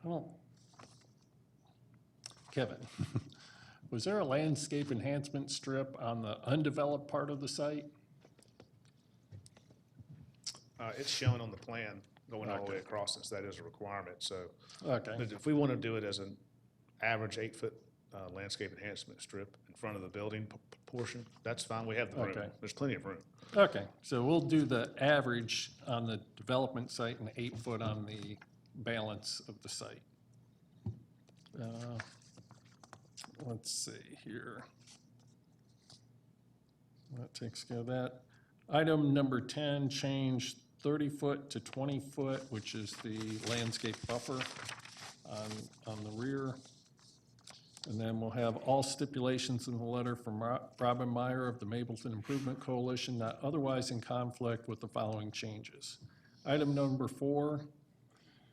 Oh, Kevin, was there a landscape enhancement strip on the undeveloped part of the site? It's shown on the plan going all the way Okay. across, since that is a requirement, so. Okay, But if we want to do it as an average 8-foot landscape enhancement strip in front of the building portion, that's fine, we have the room. Okay. There's plenty of room. okay, so we'll do the average on the development site and 8 foot on the balance of the site. Let's see here. That takes care of that. Item number 10, change 30 foot to 20 foot, which is the landscape buffer on the rear. And then we'll have all stipulations in the letter from Robin Meyer of the Mapleton Improvement Coalition not otherwise in conflict with the following changes. Item number 4,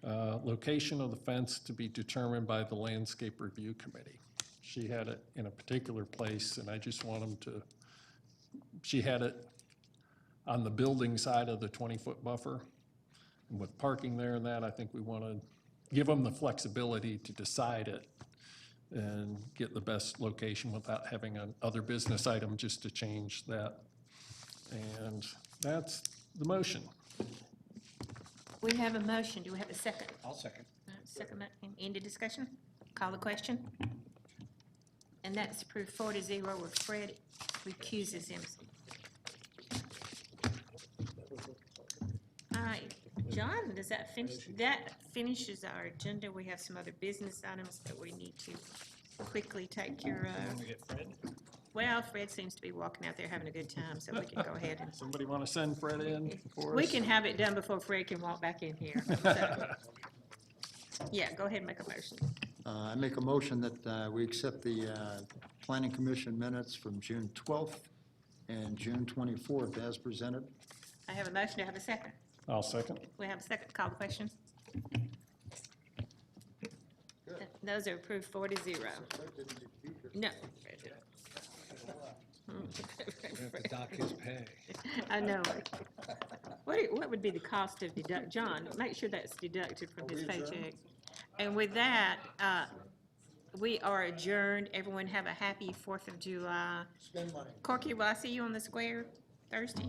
location of the fence to be determined by the Landscape Review Committee. She had it in a particular place, and I just want them to, she had it on the building side of the 20-foot buffer. And with parking there and that, I think we want to give them the flexibility to decide it and get the best location without having another business item just to change that. And that's the motion. We have a motion. Do we have a second? I'll second. Second, any discussion? Call the question. And that's approved 4-0 with Fred recuses himself. All right, John, does that finish, that finishes our agenda. We have some other business items that we need to quickly take care of. We get Fred? Well, Fred seems to be walking out there having a good time, so we can go ahead and, Somebody want to send Fred in for us? we can have it done before Fred can walk back in here. So, yeah, go ahead and make a motion. I make a motion that we accept the Planning Commission minutes from June 12th and June 24th as presented. I have a motion. Do I have a second? I'll second. We have a second. Call the question. Those are approved 4-0. No. Dock his pay. I know. What would be the cost of John, make sure that's deducted from his paycheck. And with that, we are adjourned. Everyone have a happy 4th of July. Spend money. Corky, will I see you on the square Thursday?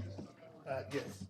Yes.